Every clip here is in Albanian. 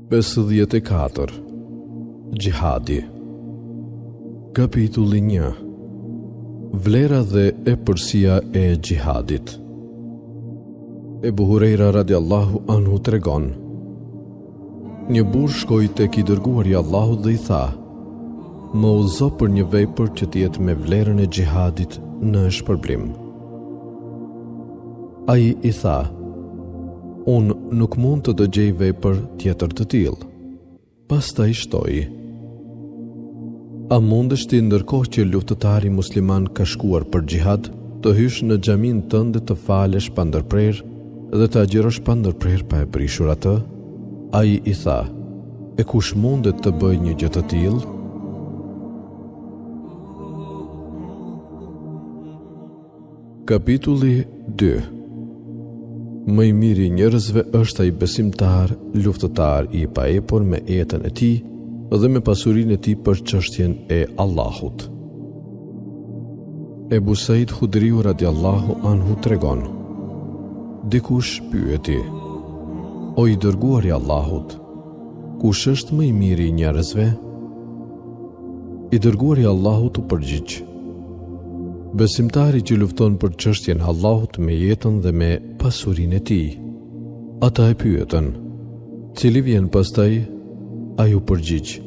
54. Gjihadi. Kapitulli 1. Vlera dhe epërsia e gjihadit. Ebu Hurejra radiallahu anhu tregon: një burr shkoi tek i dërguari i Allahut dhe i tha: më udhëzo për një vepër që të jetë me vlerën e gjihadit në shpërblim. Ai i tha: unë nuk mund të dëgjej vepër tjetër të tillë. Pastaj shtoi: a mundesh ti ndërkohë që luftëtari musliman ka shkuar për gjihad, të hysh në xhamin tënde të falesh pa ndërprerje dhe të agjirosh pa ndërprerje pa e prishur atë? Ai i tha: e kush mundet të bëjë një gjë të tillë? Kapitulli 2. Më i miri njerëzve është ai besimtar, luftëtar i paepur me jetën e tij dhe me pasurinë e tij për çështjen e Allahut. Ebu Said Khudriu radiallahu anhu tregon: dikush pyeti: o i dërguari i Allahut, kush është më i miri i njerëzve? I dërguari i Allahut u përgjigj: besimtari që lufton për çështjen e Allahut me jetën dhe me pasurinë e tij. Ata e pyetën: cili vjen pastaj? Ai u përgjigj: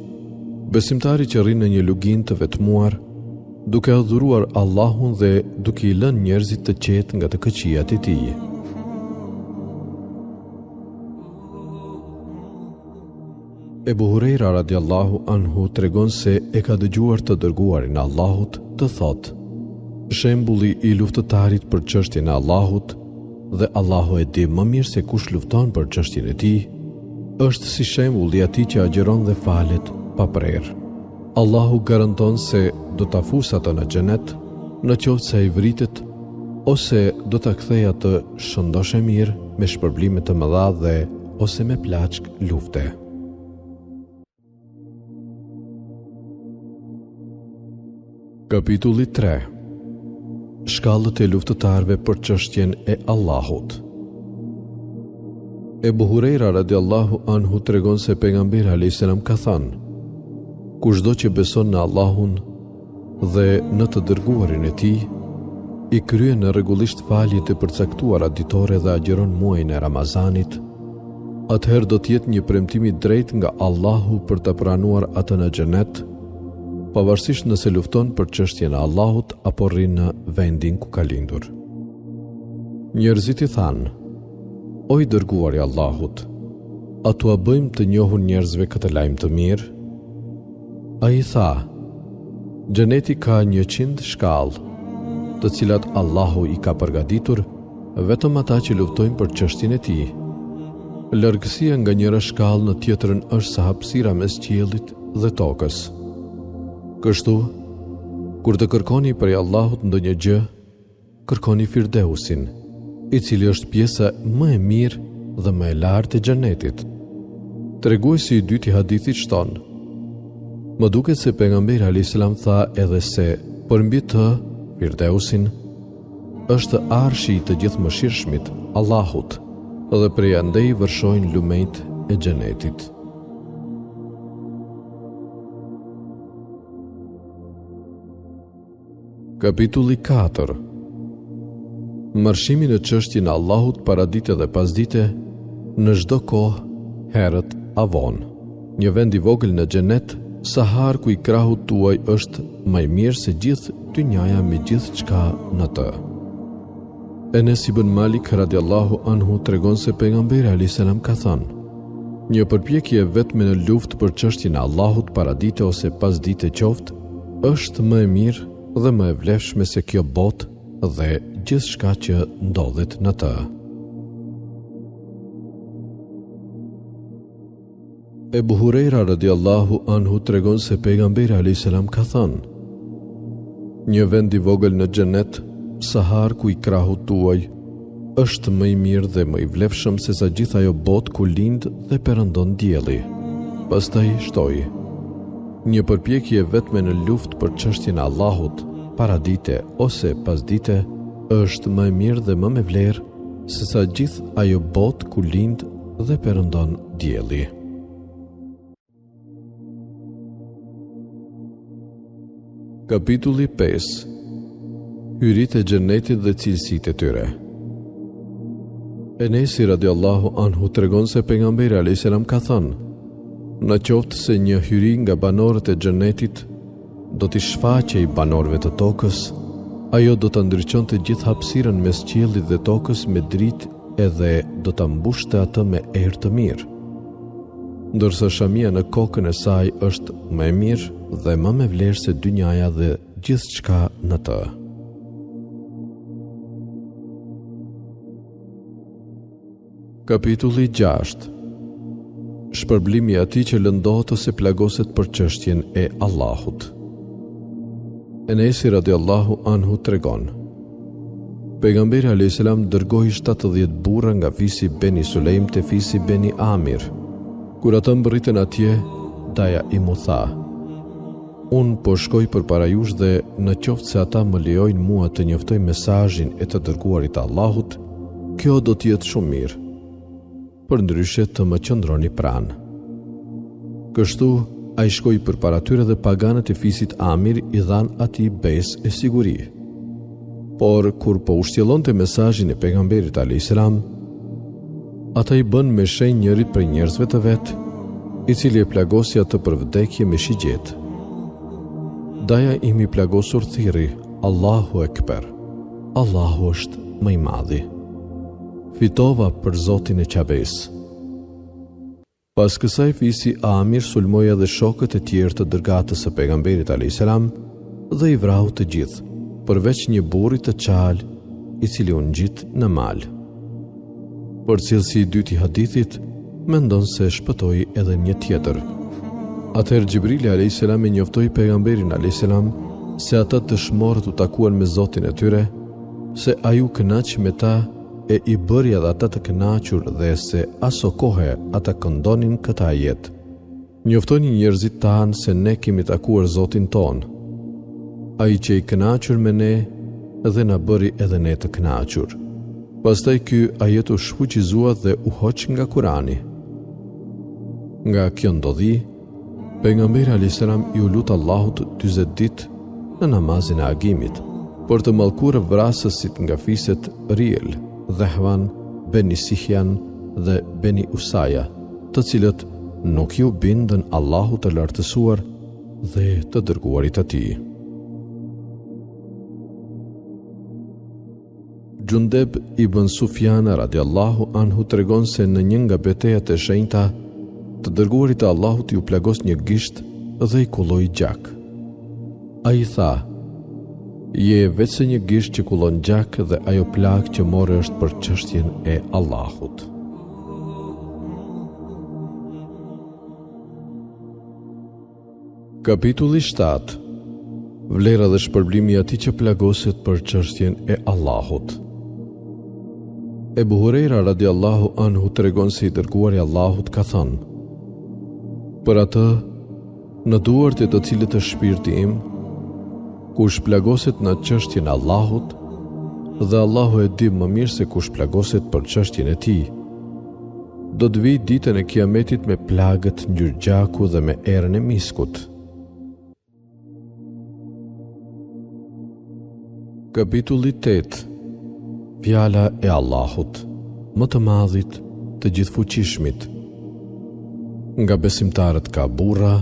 besimtari që rrin në një lugin të vetmuar, duke adhuruar Allahun dhe duke i lënë njerëzit të qetë nga të këqijat e tij. Ebu Hurejra radiallahu anhu tregon se e ka dëgjuar të dërguarin e Allahut të thotë: shembulli i luftëtarit për çështjen e Allahut, dhe Allahu e di më mirë se kush lufton për çështjen e tij, është si shembulli i atij që agjeron dhe falet pa prerë. Allahu garanton se do ta fusë atë në xhenet, në qoftë se ai vritet, ose do ta kthejë atë shëndoshe mirë me shpërblime të mëdha dhe ose me plaçk lufte. Kapitulli 3. Shkallët e luftëtarëve për çështjen e Allahut. Ebu Hurejra radiallahu anhu tregon se pejgamberi alayhis salam ka thënë: kushdo që beson në Allahun dhe në të dërguarin e tij, i kryen rregullisht faljet e përcaktuara ditore dhe agjeron muajin e Ramazanit, atëherë do të jetë një premtim i drejtë nga Allahu për të pranuar atë në xhenet, pavarësisht nëse lufton për çështjen e Allahut apo rrin në vendin ku ka lindur. Njerëzit i thanë: o i dërguari i Allahut, a tua bëjmë të njohur njerëzve këtë lajm të mirë? Ai tha: xheneti ka 100 shkallë, të cilat Allahu i ka përgatitur vetëm ata që luftojnë për çështjen e tij. Largësia nga njëra shkallë në tjetrën është sa hapësira mes qiellit dhe tokës. Kështu, kur të kërkoni prej Allahut ndonjë gjë, kërkoni Firdeusin, i cili është pjesa më e mirë dhe më e lartë e xhenetit. Treguesi i dytë i hadithit shton: më duket se pejgamberi alayhis salam tha edhe se përmbi të, Firdeusin, është arshi i të gjithëmëshirshmit, Allahut, dhe prej andej vërshojnë lumejt e xhenetit. Kapitulli 4. Marshimi në çështjen e Allahut paradite dhe pasdite, në çdo kohë, herët avon. Një vend i vogël në xhenet, sa harku i krahut tuaj është më i mirë se gjithë dynjaja me gjithçka në të. Enes ibn Malik radiallahu anhu tregon se pejgamberi alayhis salam ka thënë: një përpjekje vetme në luftë për çështjen e Allahut paradite ose pasdite qoftë, është më e mirë dhe më e vlefshme se kjo botë dhe gjithçka që ndodhet në të. Ebu Hurejra radiallahu anhu tregon se pejgamberi alayhis salam ka thënë: një vend i vogël në xhenet, sa harku i krahut tuaj, është më i mirë dhe më i vlefshëm se sa gjithë ajo botë ku lind dhe perëndon dielli. Pastaj shtoi: një përpjekje vetme në luftë për çështjen e Allahut, paradite ose pasdite, është më e mirë dhe më me vlerë se sa gjithë ajo botë ku lind dhe perëndon dielli. Kapitulli 5. Hyrit e xhenetit dhe cilësitë e tyre. Enesi radiallahu anhu tregon se pejgamberi alayhis salam ka thënë: në qoftë se një hyri nga banorët e xhenetit do t'i shfaqej banorëve të tokës, ajo do të ndryqonte gjithë hapësirën mes qiellit dhe tokës me dritë edhe do ta mbushte atë me erë të mirë. Ndërsa shamia në kokën e saj është më e mirë dhe më me vlerë se dynjaja dhe gjithçka në të. Kapitulli 6. Shpërblimi i atij që lëndohet ose plagoset për çështjen e Allahut. Enesi radiallahu anhu tregon: pejgamberi alayhis salam dërgoi 70 burra nga fisi Beni Sulejm te fisi Beni Amir. Kur ata mbërritën atje, daja i mu tha: unë po shkoj përpara jush dhe në qoftë se ata më lejojnë mua të njoftoj mesazhin e të dërguarit të Allahut, kjo do të jetë shumë mirë. Përndryshe të më qëndroni pranë. Kështu ai shkoi përpara tyre dhe paganët e fisit Amir i dhan atij besë e siguri. Por kur po ushtjellonte mesazhin e pejgamberit alayhis salam, ata i bën me shenjë njërit prej njerëzve të vet, i cili e plagosi atë për vdekje me shigjet. Daja imi plagosur thirri: Allahu Ekber, Allahu është më i madhi. Fitova për Zotin e Qabes. Pas kësaj fisi Amir sulmoi edhe shokët e tjerë të dërgatës së pejgamberit alayhis salam dhe i vrau të gjithë, përveç një burri të qalë i cili u ngjit në mal. Për cilësi i dytë i hadithit, mendon se shpëtoi edhe një tjetër. Atëherë Xhibrili alayhis salam e njoftoi pejgamberin alayhis salam se ata dëshmorët u takuan me Zotin e tyre, se ai u kënaq me ta e i bëri edhe ata të kënaqur dhe se aso kohë ata këndonin këtë ajet: njoftoni njerëzit tanë se ne kemi takuar Zotin ton, ai që i kënaqur me ne dhe na bëri edhe ne të kënaqur. Pastaj ky ajet u shfuqizua dhe u hoq nga Kurani. Nga kjo ndodhi, pejgamberi alayhis salam i u lut Allahut 40 ditë në namazin e agimit për të mallkuar vrasësit nga fiset Riel, Dhehvan, Beni Sihjan dhe Beni Usaja, të cilët nuk ju bindën Allahut të lartësuar dhe të dërguarit të tij. Gjundeb ibn Sufjana radiallahu anhu tregon se në një nga betejat e shenjta të dërguarit të Allahut ju plagos një gisht dhe i kulloi gjak. Ai tha: je vetëse një gisht që kullon gjak dhe ajo plagë që more është për çështjen e Allahut. Kapitulli 7. Vlera dhe shpërblimi i atij që plagoset për çështjen e Allahut. Ebu Hurejra radiallahu anhu tregon se i dërguari i Allahut ka thënë: për atë, në duart e të cilët është shpirti im, kush plagoset në çështjen e Allahut, dhe Allahu e di më mirë se kush plagoset për çështjen e tij, do të vijë ditën e Kiametit me plagët ngjyrë gjaku dhe me erën e miskut. Kapitulli 8. Fjala e Allahut, më të madhit, të gjithfuqishmit. Nga besimtarët ka burra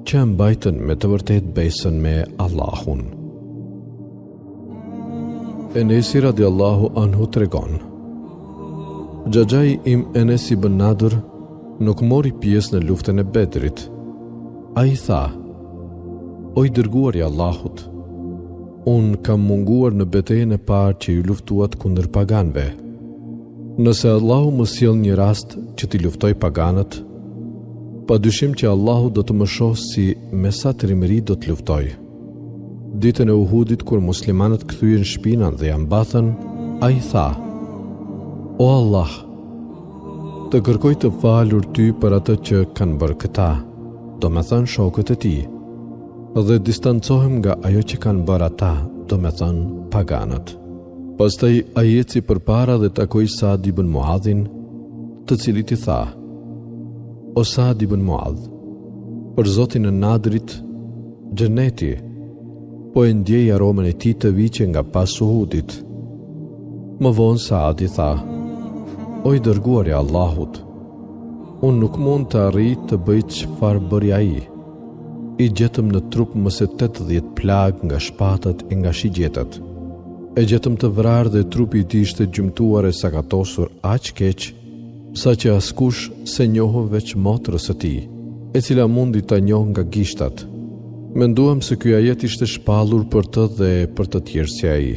që e mbajtën me të vërtet besën me Allahun. Enesi radiallahu anhu tregon: xhaxhai im Enes ibn Nadr nuk mori pjesë në luftën e Bedrit. Ai tha: o i dërguari i Allahut, unë kam munguar në betejën e parë që ju luftuat kundër paganëve. Nëse Allahu më sjell një rast që t'i luftoj paganët, padyshim që Allahu do të më shohë si me sa trimëri do të luftoj. Ditën e Uhudit, kur muslimanët kthyen shpinën dhe janë mbathën, ai tha: o Allah, të kërkoj të falur ty për atë që kanë bërë këta, do me thënë shokët e tij, dhe distancohem nga ajo që kanë bërë ata, do me thënë paganët. Pastaj ai eci përpara dhe takoi Saad ibn Muadhin, të cilit i tha: o Saad ibn Muadh, për Zotin e Nadrit, xheneti, po e ndjej aromën e tij të viqe nga pas Uhudit. Më vonë Saadi tha: O i dërguari i Allahut, unë nuk mund të arrij të bëj çfarë bëri ai. I gjetëm në trup më se 80 plag nga shpatat e nga shigjetat. E gjetëm të vrarë dhe trupi i tij ishte gjymtuar e sakatosur aq keq, sa që askush se njohë veç motrës së tij, e cila mundi ta njohë nga gishtat. Menduam se ky ajet ishte shpallur për të dhe për të tjerë si ai.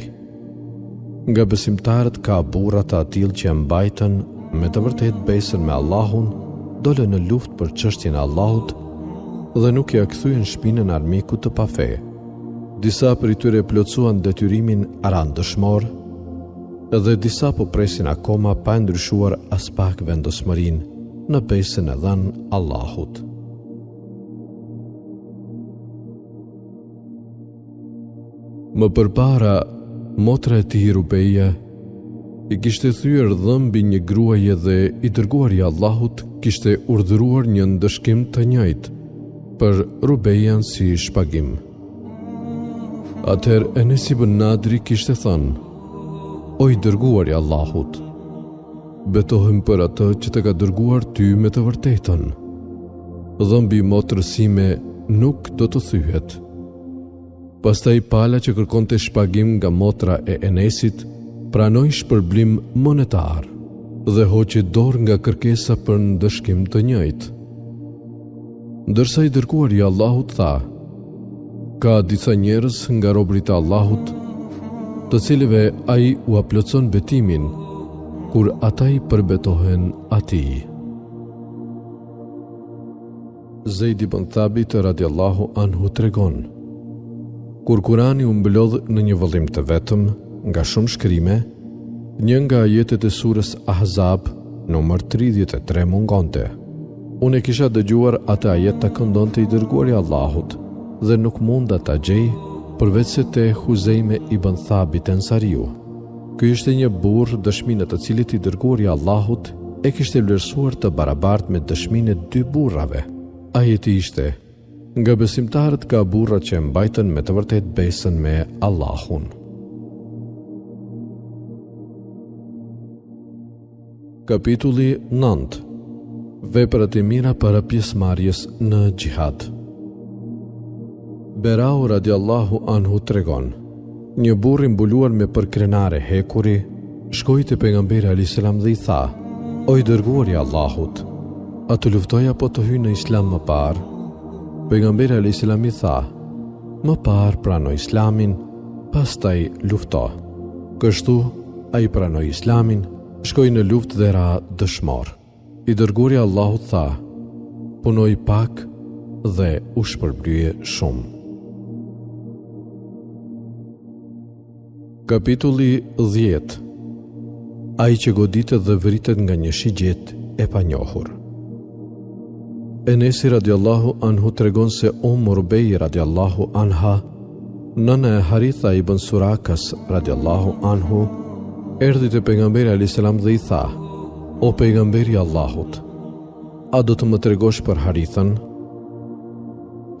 Nga besimtarët ka burra të atill që e mbajtën me të vërtet besën me Allahun, dolën në luftë për çështjen e Allahut dhe nuk ja kthyen shpinën armikut të pafe. Disa prej tyre plotësuan detyrimin arandëshmor dhe disa po presin akoma pa ndryshuar as pak vendosmërinë në besën e dhënë Allahut. Më përpara, motra e tij Rubeja i kishte thyer dhëmbi një gruaje dhe i dërguari i Allahut kishte urdhëruar një ndëshkim të njëjtë për Rubejan si shpagim. Atëherë Enes ibn Nadri kishte thënë: O i dërguari i Allahut, betohem për atë që të ka dërguar ty me të vërtetën. Dhëmbi i motrës sime nuk do të thyhet. Pastaj pala që kërkonte shpagim nga motra e Enesit pranoi shpërblim monetar dhe hoqi dorë nga kërkesa për ndëshkim të njëjtë. Ndërsa i dërguari i Allahut tha: Ka disa njerëz nga robërit e Allahut, të cilëve ai u aplotson betimin kur ata i përbetohen atij. Zeid ibn Thabit radiallahu anhu tregon: Kur Kurani u mblodh në një vëllim të vetëm, nga shumë shkrime, një nga ajetet e surës Ahzab, numër 33 mungonte. Unë e kisha dëgjuar atë ajet të këndonte i dërguari i Allahut dhe nuk munda ta gjej përveç se te Huzejme ibn Thabit Ensariu. Ky ishte një burr dëshminë të cilit i dërguari i Allahut e kishte vlerësuar të barabartë me dëshminë e 2 burrave. Ajeti ishte: Nga besimtarët ka burra që mbajtën me të vërtet besën me Allahun. Kapitulli 9. Veprat e mira para pjesëmarrjes në xhihad. Berau radiallahu anhu tregon: Një burr i mbuluar me përkrenare hekuri shkoi te pejgamberi alayhis salam dhe i tha: O i dërguari i Allahut, a të luftoj apo të hyj në Islam më parë? Pejgamberi alayhis salam i tha: Më parë prano Islamin, pastaj lufto. Kështu ai pranoi Islamin, shkoi në luftë dhe ra dëshmor. I dërguari i Allahut tha: Punoi pak dhe u shpërblye shumë. Kapitulli 10. Ai që goditet dhe vritet nga një shigjet e panjohur. Enesi radiallahu anhu tregon se Rubej radiallahu anha, nëna e Haritha ibn Surakas radiallahu anhu, erdhi te pejgamberi alayhis salam dhe i tha: O pejgamberi i Allahut, a do të më tregosh për Harithën?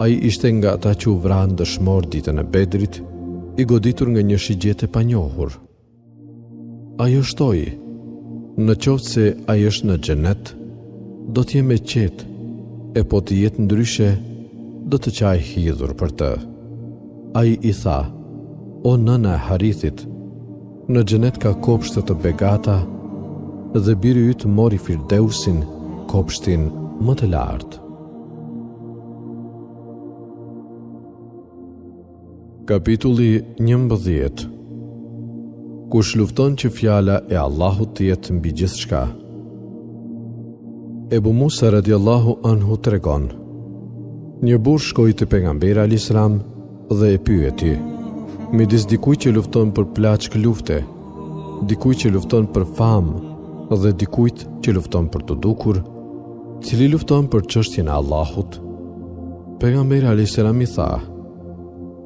Ai ishte nga ata që u vranë dëshmor ditën e Bedrit, i goditur nga një shigjet e panjohur. Ajo shtoi: Në qoftë se ai është në xhenet, do të jem e qetë, e po të jetë ndryshe, do të qaj hidhur për të. Ai i tha: O nëna e Harithit, në xhenet ka kopshte të begata dhe biri yt mori Firdeusin, kopshtin më të lartë. Kapitulli 11. Kush lufton që fjala e Allahut të jetë mbi gjithçka. Ebu Musa radiallahu anhu tregon: Një burr shkoi te pejgamberi alayhis salam dhe e pyeti: Midis dikujt që lufton për plaçk lufte, dikujt që lufton për famë dhe dikujt që lufton për të dukur, cili lufton për çështjen e Allahut? Pejgamberi alayhis salam i tha: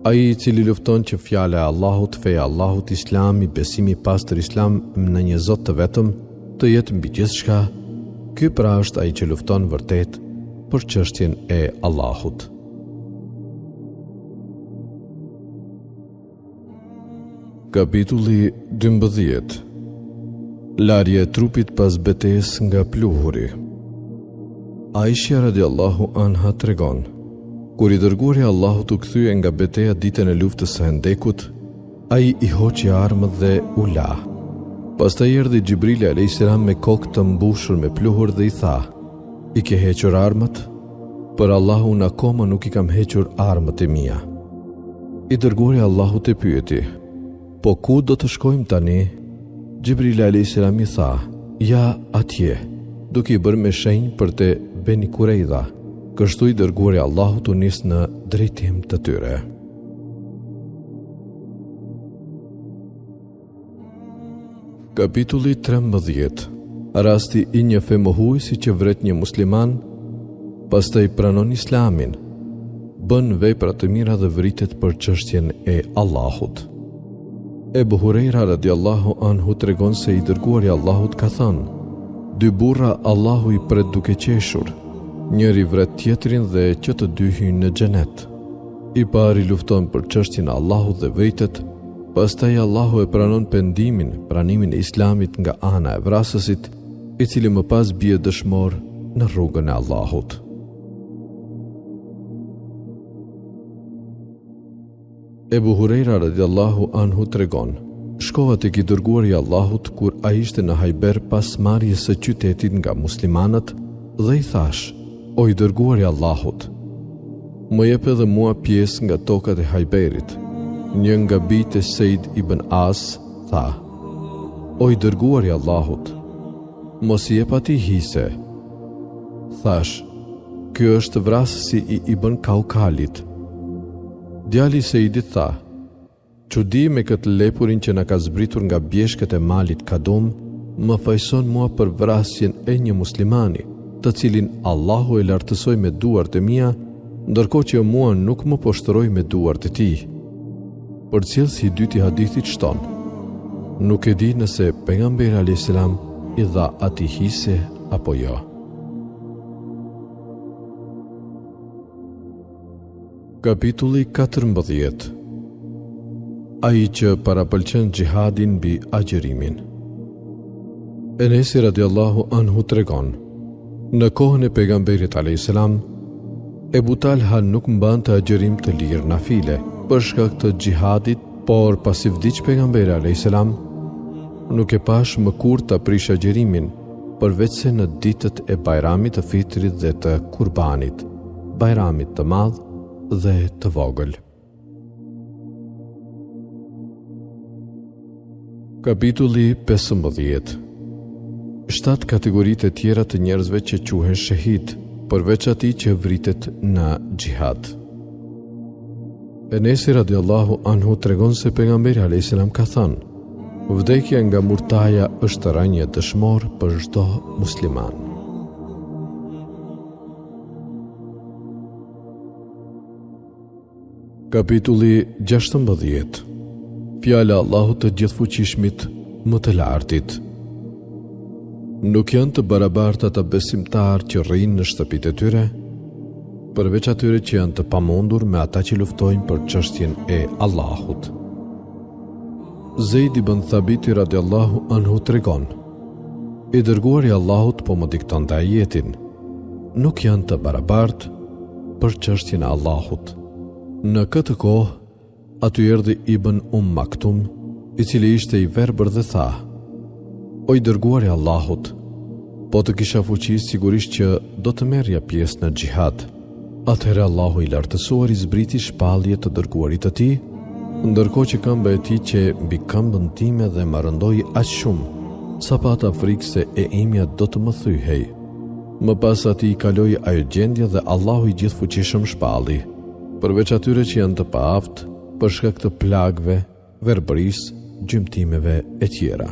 Ai i cili lufton që fjala e Allahut, feja e Allahut, Islami, besimi i pastër Islam në një Zot të vetëm, të jetë mbi gjithçka, ky pra është ai që lufton vërtet për çështjen e Allahut. Kapitulli 12. Larje e trupit pas betejës nga pluhuri. Aisha radiallahu anha tregon: kur i dërguari Allahut u kthye nga beteja ditën e luftës së Hendekut, ai i hoqi armët dhe u la. Pastaj erdhi Xhibrili alayhis salam me kokë të mbushur me pluhur dhe i tha: "I ke hequr armët? Për Allahu unë akoma nuk i kam hequr armët e mia." I dërguari Allahut e pyeti: "Po ku do të shkojmë tani?" Xhibrili alayhis salam i tha: "Ja atje," duke i bërë me shenjë për te Beni Kureidha. Kështu i dërguari Allahut u nis në drejtim të tyre. Kapitulli 13. Rasti i një femohuesi që vret një musliman, pastaj pranon islamin, bën vepra të mira dhe vritet për çështjen e Allahut. Ebu Hurejra radiallahu anhu tregon se i dërguari Allahut ka thënë: "Dy burra Allahu i pret duke qeshur, njëri vret tjetrin dhe që të dy hyjnë në xhenet. I pari lufton për çështjen e Allahut dhe vritet, pastaj Allahu e pranon pranimin e islamit nga ana e vrasësit, i cili më pas bie dëshmor në rrugën e Allahut." Ebu Hurejra radiallahu anhu tregon: "Shkova tek i dërguari i Allahut kur ai ishte në Hajber pas marrjes së qytetit nga muslimanët dhe i thash: O i dërguari i Allahut, më jep edhe mua pjesë nga tokat e Hajberit." Një nga bijtë e Sejd ibn As tha: "O i dërguari i Allahut, mos i jep atij hise." Thash: "Ky është vrasësi i Ibn Kaukalit." Djali i Sejdit tha: "Çudi me këtë lepurin që na ka zbritur nga bjeshkët e malit Kadum, më fajson mua për vrasjen e një muslimani, të cilin Allahu e lartësoi me duart e mia, ndërkohë që mua nuk më poshtëroi me duart e tij." Përcjellsi i dytë i hadithit shton: "Nuk e di nëse pejgamberi alayhis salam i dha atij hise apo jo." Kapitulli 14. Ai që parapëlqen xhihadin mbi agjërimin. Enesi radiallahu anhu tregon: "Në kohën e pejgamberit alayhis salam, Ebu Talha nuk mbante agjërim të lirë nafile për shkak të xhihadit, por pasi vdiq pejgamberi alayhis salam, nuk e pash më kur ta prish agjërimin, përveç se në ditët e Bajramit të Fitrit dhe të Kurbanit, Bajramit të Madh dhe të Vogël. Kapitulli 15. 7 kategoritë e tjera të njerëzve që quhen shahid, përveç atij që vritet në xhihad. Enesi radiallahu anhu tregon se pejgamberi alayhis salam ka thënë: "Vdekja nga murtaja është rënje dëshmor për çdo musliman." Kapitulli 16. Fjala e Allahut të Gjithfuqishmit, më të lartit. Nuk janë të barabarta ata besimtarë që rrinë në shtëpitë e tyre, përveç atyre që janë të pamundur me ata që luftojnë për çështjen e Allahut. Zeid ibn Thabiti radiallahu anhu tregon: "I dërguari i Allahut po më diktonte ajetin: Nuk janë të barabartë për çështjen e Allahut." Në këtë kohë, aty erdhi Ibn Maktum, i cili ishte i verbër dhe tha: "O i dërguari i Allahut, po të kisha fuqi sigurisht që do të merrja pjesë në xhihad." Atëherë Allahu i lartësuar i zbriti shpallje të dërguarit të tij, ndërkohë që këmbë e tij që mbi këmbën time dhe më rëndoi aq shumë, sa pata frikë se e imja do të më thyhej. Më pas atij i kaloi ajo gjendje dhe Allahu i Gjithfuqishëm shpalli, përveç atyre që janë të paaft për shkak të plagëve, verbërisë, gjymtimeve e tjera.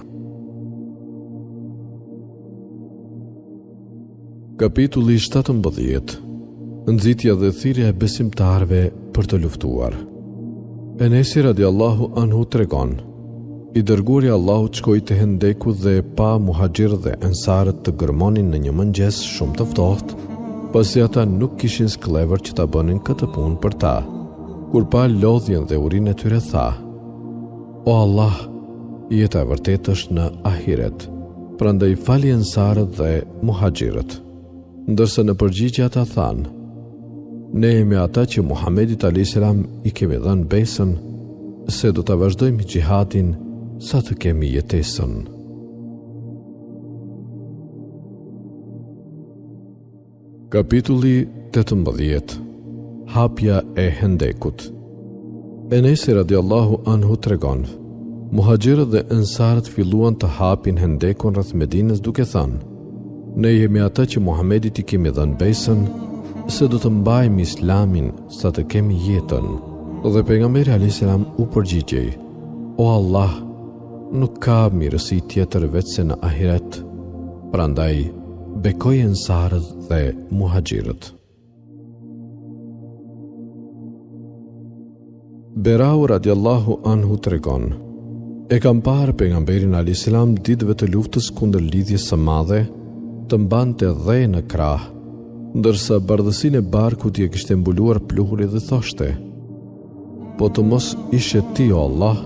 Kapitulli 17. Nxitja dhe thirrja e besimtarëve për të luftuar. Enesi radiallahu anhu tregon: "I dërguari i Allahut shkoi te Hendeku dhe pa muhaxhirët dhe ensarët të gërmonin në një mëngjes shumë të ftohtë, pasi ata nuk kishin sklever që ta bënin këtë punë për ta. Kur pa lodhjen dhe urinë e tyre tha: O Allah, jeta e vërtetë është në ahiret, prandaj fali ansarët dhe muhaxhirët. Ndërsa në përgjigje ata thanë: ne jemi ata që Muhamedit a.s. i kemi dhënë besën se do të vazhdojmë gjihadin sa të kemi jetesën. Kapitulli 18. Hapja e Hendekut. Enesi radiallahu anhu tregon: muhaxhirët dhe ansarët filluan të hapin Hendekun rreth Medinës duke thënë: ne jemi ata që Muhamedit i kemi dhënë besën se do të mbajmë islamin sa të kemi jetën. Dhe pejgamberi a.s. u përgjigjej: o Allah, nuk ka mirësi tjetër veç se në ahiret, prandaj bekoj ansarët dhe muhaxhirët. Berau radiallahu anhu tregon: e kam parë pejgamberin a.s. ditëve të luftës kundër lidhjes së madhe të mbante dhe në krah, ndërsa bardhësinë e barkut i kishte mbuluar pluhuri dhe thoshte: po të mos ishe ti o Allah,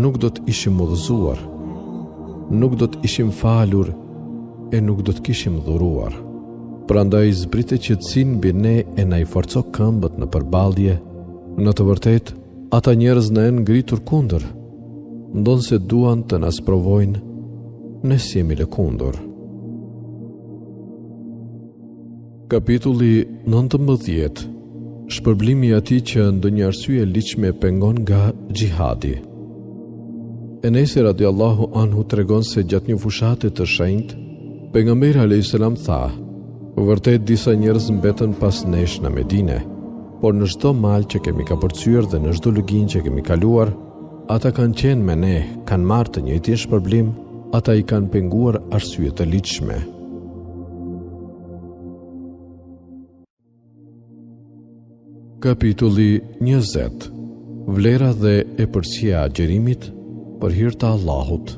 nuk do të ishim udhëzuar, nuk do të ishim falur e nuk do të kishim dhuruar. Prandaj zbrite qetësinë mbi ne e na i forco këmbët në përballje. Në të vërtetë, ata njerëz na janë ngritur kundër, ndonse duan të na sprovojnë, ne si jemi lëkundur. Kapitulli 19. Shpërblimi i atij që ndonjë arsye ligjshme e pengon nga xhihadi. Enesi radiallahu anhu tregon se gjatë një fushate të shenjtë, pejgamberi a.s. tha: vërtet disa njerëz mbetën pas nesh në Medine, por në çdo mal që kemi kapërcyer dhe në çdo lugin që kemi kaluar, ata kanë qenë me ne, kanë marrë të njëjtin shpërblim, ata i kanë penguar arsye të ligjshme. Kapitulli 20. Vlera dhe epërsia e agjerimit për hir të Allahut.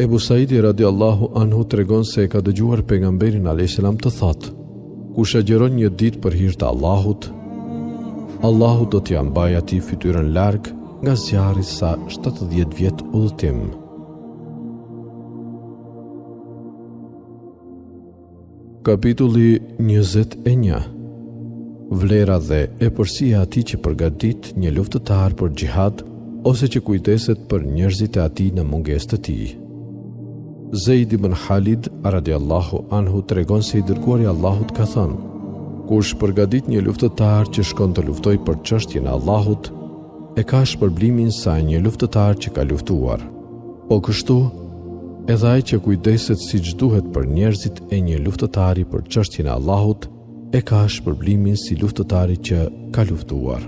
Ebu Saidi radiallahu anhu tregon se e ka dëgjuar pejgamberin a.s. të thotë: kush agjeron një ditë për hir të Allahut, Allahu do t'ia mbajë atij fytyrën larg nga zjarri sa 70 vjet udhëtim. Kapitulli 21. Vlera dhe epërsia e atij që përgatit një luftëtar për xhihad ose që kujdeset për njerëzit e atij në mungesë të tij. Zeid ibn Khalid radiallahu anhu tregon se i dërguari i Allahut ka thënë: kush përgatit një luftëtar që shkon të luftoj për çështjen e Allahut, e ka shpërblimin sa një luftëtar që ka luftuar. Po kështu, edhe ai që kujdeset siç duhet për njerëzit e një luftëtari për çështjen e Allahut, e ka shpërblimin si luftëtari që ka luftuar.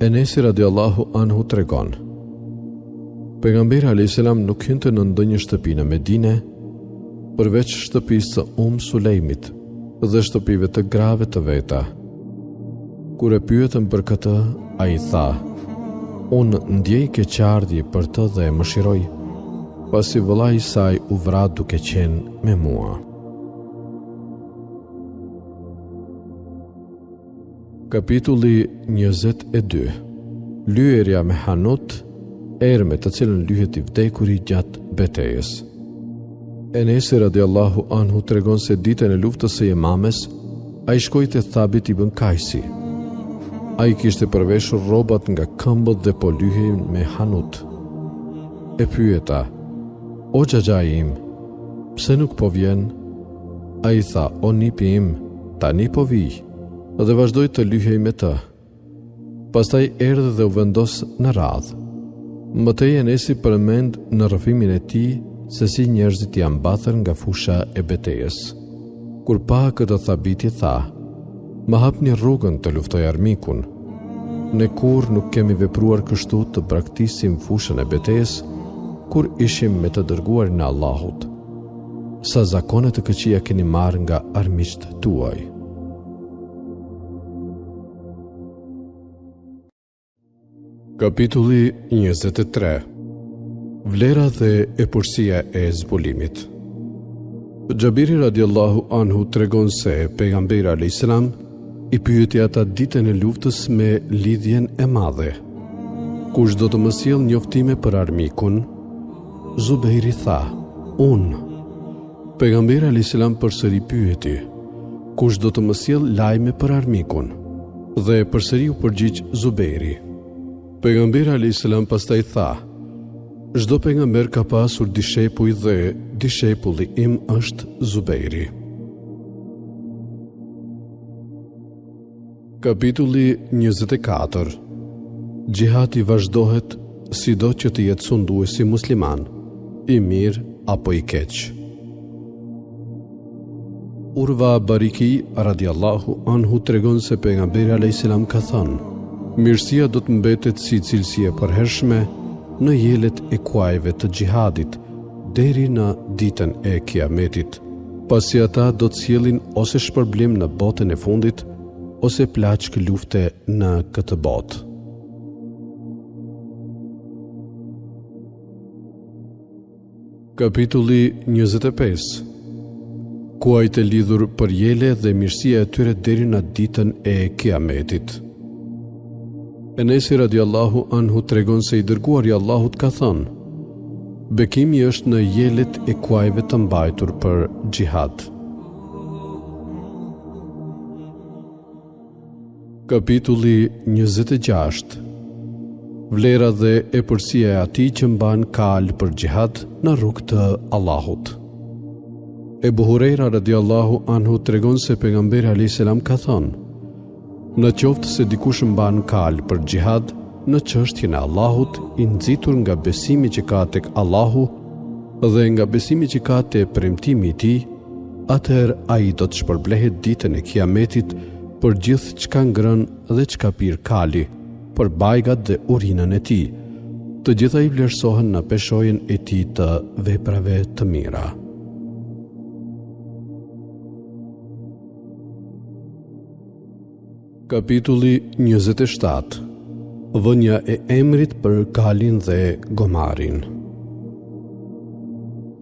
Enesi radiallahu anhu tregon: pejgamberi a.s. nuk hynte në ndonjë shtëpi në Medine, përveç shtëpisë së Sulejmit dhe shtëpive të grave të veta. Kur e pyetën për këtë, ai tha: unë ndjej keqardhje për të dhe e mëshiroj, pasi vëllai i saj u vra duke qenë me mua. Kapitulli 22. Lyerja me Hanut, erme të cilën lyhet i vdekuri gjatë betejës. Enesi radiallahu anhu tregon se ditën e luftës së Yemames, ai shkoi te Thabit ibn Kaisi. Ai kishte përveshur rrobat nga këmbët dhe po lyhej me Hanut. E pyeta: o xhaxhai im, pse nuk po vjen? Ai tha: o nipi im, tani po vij, dhe vazhdoi të lyhej me të. Pastaj erdhi dhe u vendos në radhë. Mëtej Enesi përmend në rrëfimin e tij se si njerëzit janë mbathur nga fusha e betejës. Kur pa këtë, Thabiti tha: më hapni rrugën të luftoj armikun. Ne kur nuk kemi vepruar kështu të braktisim fushën e betejës kur ishim me të dërguarin e Allahut. Sa zakone të këqija keni marrë nga armiqt tuaj. Kapitulli 23. Vlera dhe epërsia e zbulimit. Xhabiri radiallahu anhu tregon se pejgamberi a.s. I pyeti ata ditën e luftës me lidhjen e madhe. Kush do të më sjell njoftime për armikun? Zubejri tha, unë. Pejgamberi alayhis salam përsëri pyeti, kush do të më sjell lajme për armikun? Dhe përsëri u përgjigj Zubejri. Pejgamberi alayhis salam pastaj tha, çdo pejgamber ka pasur dishepull dhe dishepulli im është Zubejri. Kapitulli 24. Gjihadi vazhdohet sido që të jetë sunduesi musliman, i mirë apo i keq. Urva Bariki radiallahu anhu tregon se pejgamberi alayhis salam ka thënë, mirësia do të mbetet si cilësi e përhershme në jelet e kuajve të gjihadit deri në ditën e kiametit, pasi ata do të sjellin ose shpërblim në botën e fundit ose plaçk lufte në këtë botë. Kapitulli 25. Kuajt e lidhur për jele dhe mirësia e tyre deri në ditën e kiametit. Enesi radiallahu anhu tregon se i dërguari i Allahut ka thënë, bekimi është në jelet e kuajve të mbajtur për xhihad. Kapitulli 26. Vlera dhe epërsia e atij që mban kalë për xhihad në rrugt të Allahut. Ebu Hurajra radiallahu anhu tregon se pejgamberi alayhis salam ka thënë, në qoftë se dikush mban kalë për xhihad në çështjen e Allahut, i nxitur nga besimi që ka tek Allahu dhe nga besimi që ka te premtimi i tij, atëherë ai do të shpërblehet ditën e kiametit për gjithë çka ngrën dhe çka pir kali, për bajgat dhe urinën e tij. Të gjitha i vlerësohen në peshojën e tij të veprave të mira. Kapitulli 27. Vënia e emrit për kalin dhe gomarin.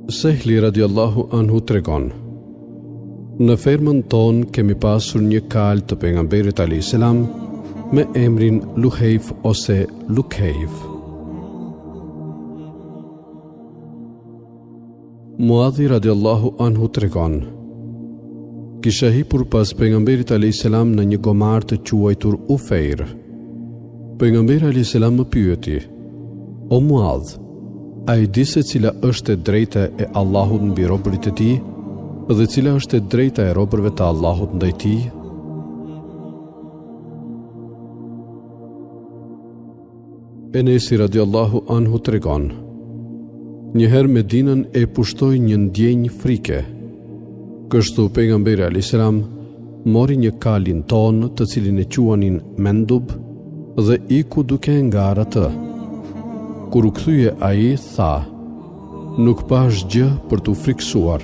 Sehli radiallahu anhu tregon, në fermën tonë kemi pasur një kalë të pejgamberit alayhis salam me emrin Luhejf ose Lukhejf. Muadhi radiallahu anhu tregon, kisha hipur pas pejgamberit alayhis salam në një gomar të quajtur Ufejr. Pejgamberi alayhis salam më pyeti, o Muadh, a i di se cila është e drejta e Allahut mbi robërit e tij dhe cila është e drejta e robërve të Allahut ndaj tij? Enesi radiallahu anhu tregon, njëherë Medinën e pushtoi një ndjenjë frike. Kështu pejgamberi alayhis salam mori një kalin ton të cilin e quanin Mendub dhe iku duke ngar atë. Kur u kthye ai tha, nuk pash gjë për t'u friksuar,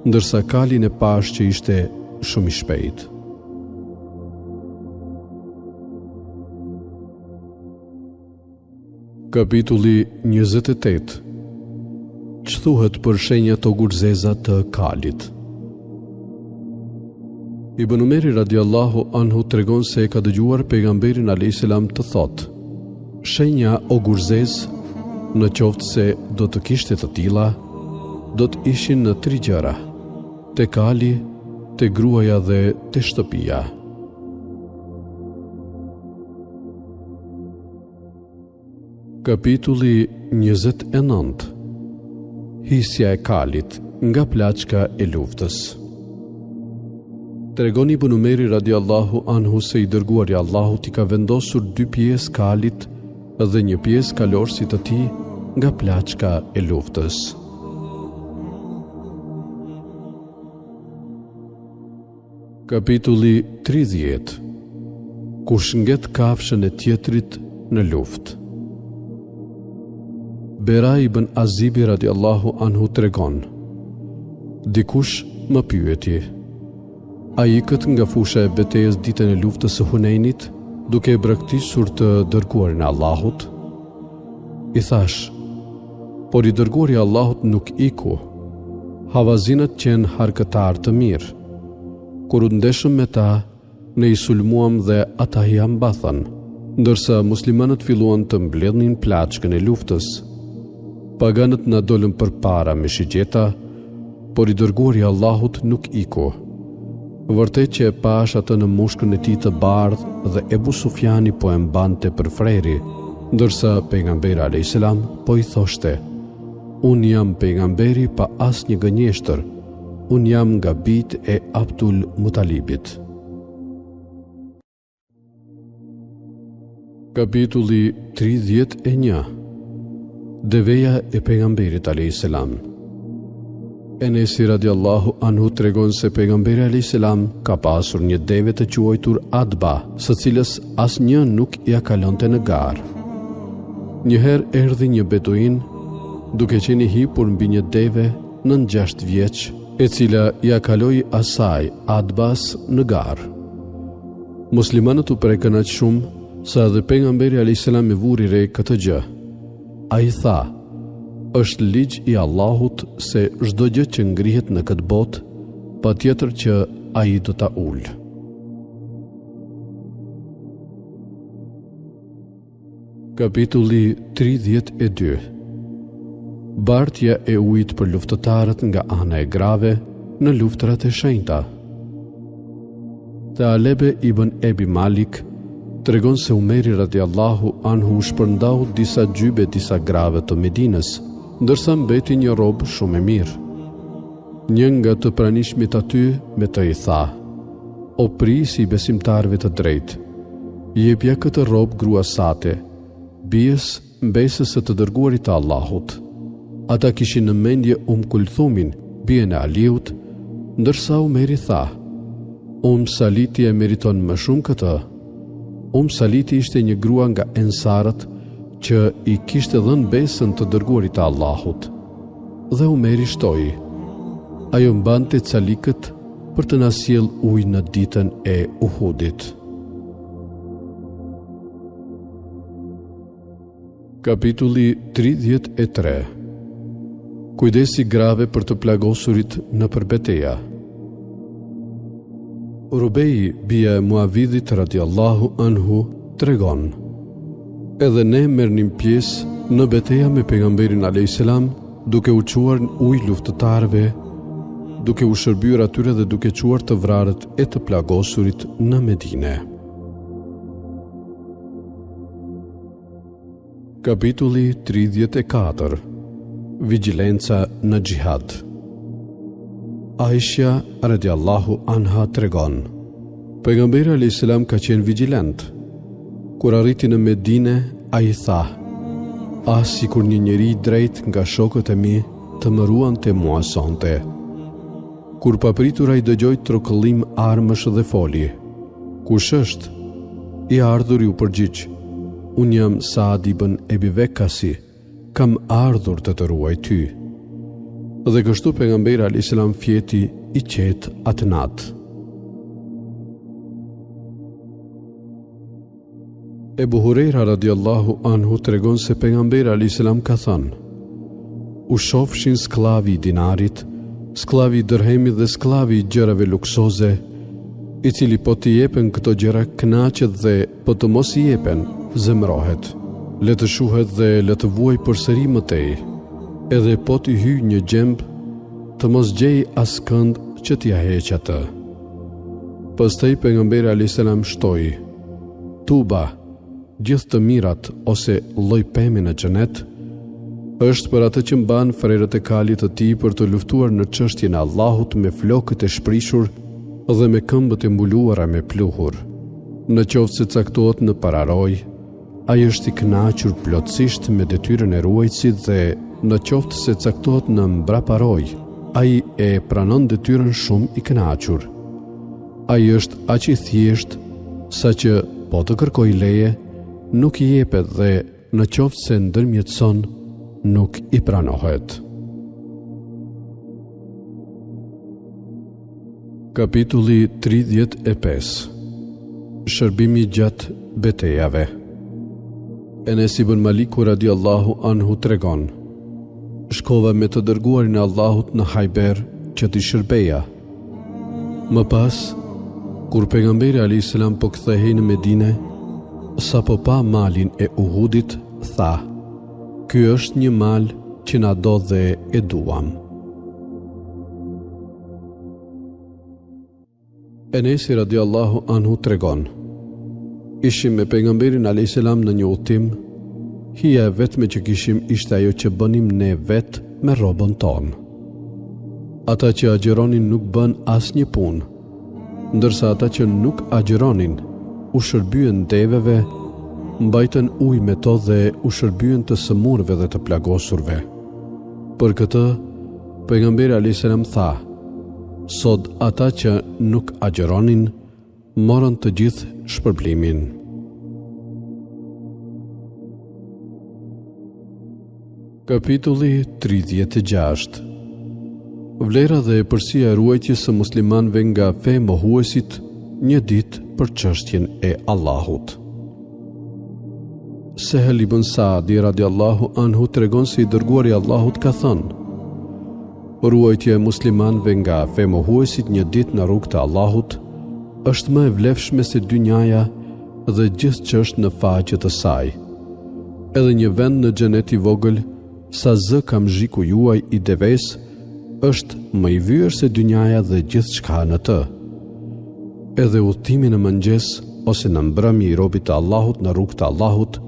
ndërsa kalin e pash që ishte shumë i shpejt. Kapitulli 28. Ç'thuhet për shenjat o gurzeza të kalit. Ibn Umeri radiallahu anhu tregon se e ka dëgjuar pejgamberin alayhis salam të thotë, shenja o gurzez, në qoftë se do të kishte të tilla, do të ishin në 3 gjëra: te kali, te gruaja dhe te shtëpia. Kapitulli 29. Hisja e kalit nga plaçka e luftës. Tregon Ibn Umeri radiallahu anhu se i dërguari i Allahut i ka vendosur 2 pjesë kalit dhe një pjesë kalorësit të tij nga plaçka e luftës. Kapitulli 30. Kush ngjet kafshën e tjetrit në luftë. Bera ibn Azibi radiallahu anhu tregon, dikush më pyeti, a ikët nga fusha e betejës ditën e luftës së Hunenit, duke e braktisur të dërguarin e Allahut? I thash, por i dërguari i Allahut nuk iku. Havazinët qenë harkëtar të mirë. Kur u ndeshëm me ta, ne i sulmuam dhe ata i ambathën, ndërsa muslimanët filluan të mbledhnin plaçkën e luftës. Paganët na dolën përpara me shigjeta, por i dërguari i Allahut nuk iku. Vërtet që e pash atë në mushkën e tij të bardhë dhe Ebu Sufjani po e mbante për freri, ndërsa pejgamberi alayhis salam po i thoshte: "Unë jam pejgamberi pa asnjë gënjeshtër, unë jam nga bijtë e Abdul Mutalibit." Kapitulli 31. Deveja e pejgamberit alayhis salam. Enesi radiallahu anhu tregon se pejgamberi alayhis salam ka pasur një deve të quajtur Adba, së cilës asnjë nuk ia kalonte në garë. Njëherë erdhi një beduin, duke qenë i hipur mbi një deve 9-6 vjeç, e cila ia kaloi asaj Adbas në garë. Muslimanët u prekën aq shumë sa edhe pejgamberi alayhis salam e vuri re këtë gjë. Ai tha: "Është ligj i Allahut se çdo gjë që ngrihet në këtë botë, patjetër që ai do ta ulë." Kapitulli 32. Bartja e ujit për luftëtarët nga ana e grave në luftrat e shenjta. Talebe ibn Ebi Malik tregon se Umeri radiallahu anhu shpërndau disa gjybe disa grave të Medinës, ndërsa mbeti një rob shumë e mirë. Një nga të pranishmit aty me të i tha: "O prisi i besimtarëve të drejtë, jepja këtë rob grua sate, bijes mbesës së të dërguarit të Allahut." Ata kishin në mendje Kulthumin, bijen e Aliut, ndërsa Umeri tha: Saliti e meriton më shumë këtë. Saliti ishte një grua nga ensarët që i kishte dhënë besën të dërguarit të Allahut. Dhe Umeri shtoi: "Ajo mbante calikët për të na sjell ujë në ditën e Uhudit." Kapitulli 33. Kujdesi grave për të plagosurit në përbeteja. Rubej, bia e Muavidhit radiallahu anhu, tregon: "Edhe ne merrnim pjesë në betejë me pejgamberin alayhis salam, duke u çuar ujë luftëtarëve, duke u shërbyer atyre dhe duke çuar të vrarët e të plagosurit në Medinë." Kapitulli 34. Vigjilenca në xhihad. Aisha radiallahu anha tregon: pejgamberi alayhis salam ka qenë vigjilent. Kur arriti në Medinë, ai tha: "Sikur një njeri i drejt nga shokët e mi të më ruante mua sonte." Kur papritur ai dëgjoi trokëllim armësh dhe foli: "Kush është?" I ardhur ju përgjigj: "Unë jam Saad ibn Ebi Vekkasi, kam ardhur të ruaj ty." Dhe kështu pejgamberi alayhis salam fjeti i qetë atë natë. Ebu Hurejra radiallahu anhu tregon se pejgamberi alayhis salam ka thënë: "U shofshin sklavi i dinarit, sklavi i dërhemit dhe sklavi i gjërave luksoze, i cili po t'i jepen këto gjëra kënaqet dhe po të mos i jepen zemrohet. Le të shuhet dhe le të vuaj përsëri mëtej. Edhe po t'i hyj një gjemb, të mos gjej askënd që t'ja heq atë." Pastaj pejgamberi alayhis salam shtoi: "Tuba, gjithë të mirat ose lloj pemi në xhenet, është për atë që mban frerët e kalit të tij për të luftuar në çështjen e Allahut me flokët e shprishur dhe me këmbët e mbuluara me pluhur. Në qoftë se caktohet në pararoj, ai është i kënaqur plotësisht me detyrën e ruajtësit dhe në qoftë se caktohet në mbraparoj, ai e pranon detyrën shumë i kënaqur. Ai është aq i thjesht sa që po të kërkoj leje, nuk i jepet dhe në qoftë se ndërmjetëson, nuk i pranohet." Kapitulli 35. Shërbimi gjatë betejave. Enes ibn Maliku radiallahu anhu tregon: "Shkova me të dërguarin e Allahut në Hajber që t'i shërbeja. Më pas, Kur pejgamberi alayhis salam po kthehej në Medinë, sapo pa malin e Uhudit, tha: "Ky është një mal që na do dhe e duam." Enesi radiallahu anhu tregon: "Ishim me pejgamberin alayhis salam në një udhtim. Hija e vetme që kishim ishte ajo që bënim ne vetë me robën tonë. Ata që agjeronin nuk bën asnjë punë, ndërsa ata që nuk agjeronin u shërbyen deveve, mbajtën ujë me to dhe u shërbyen të sëmurëve dhe të plagosurve. Për këtë, pejgamberi alayhis salam tha: sot ata që nuk agjeronin morën të gjithë shpërblimin." Kapitulli 36. Vlera dhe epërsia e ruajtjes së muslimanëve nga fe mohuesit një ditë për çështjen e Allahut. Sehel ibn Saadi radiallahu anhu tregon se i dërguari i Allahut ka thënë: "Ruajtja e muslimanëve nga fe mohuesit një ditë në rrugt të Allahut është më e vlefshme se dynjaja dhe gjithë që është në faqet e saj. Edhe një vend në xhenet i vogël, sa zë kam zhiku juaj i deves, është më i vyer se dynjaja dhe gjithë çka në të. Edhe udhtimi në mëngjes ose në mbrëmje i robit të Allahut në rrugt të Allahut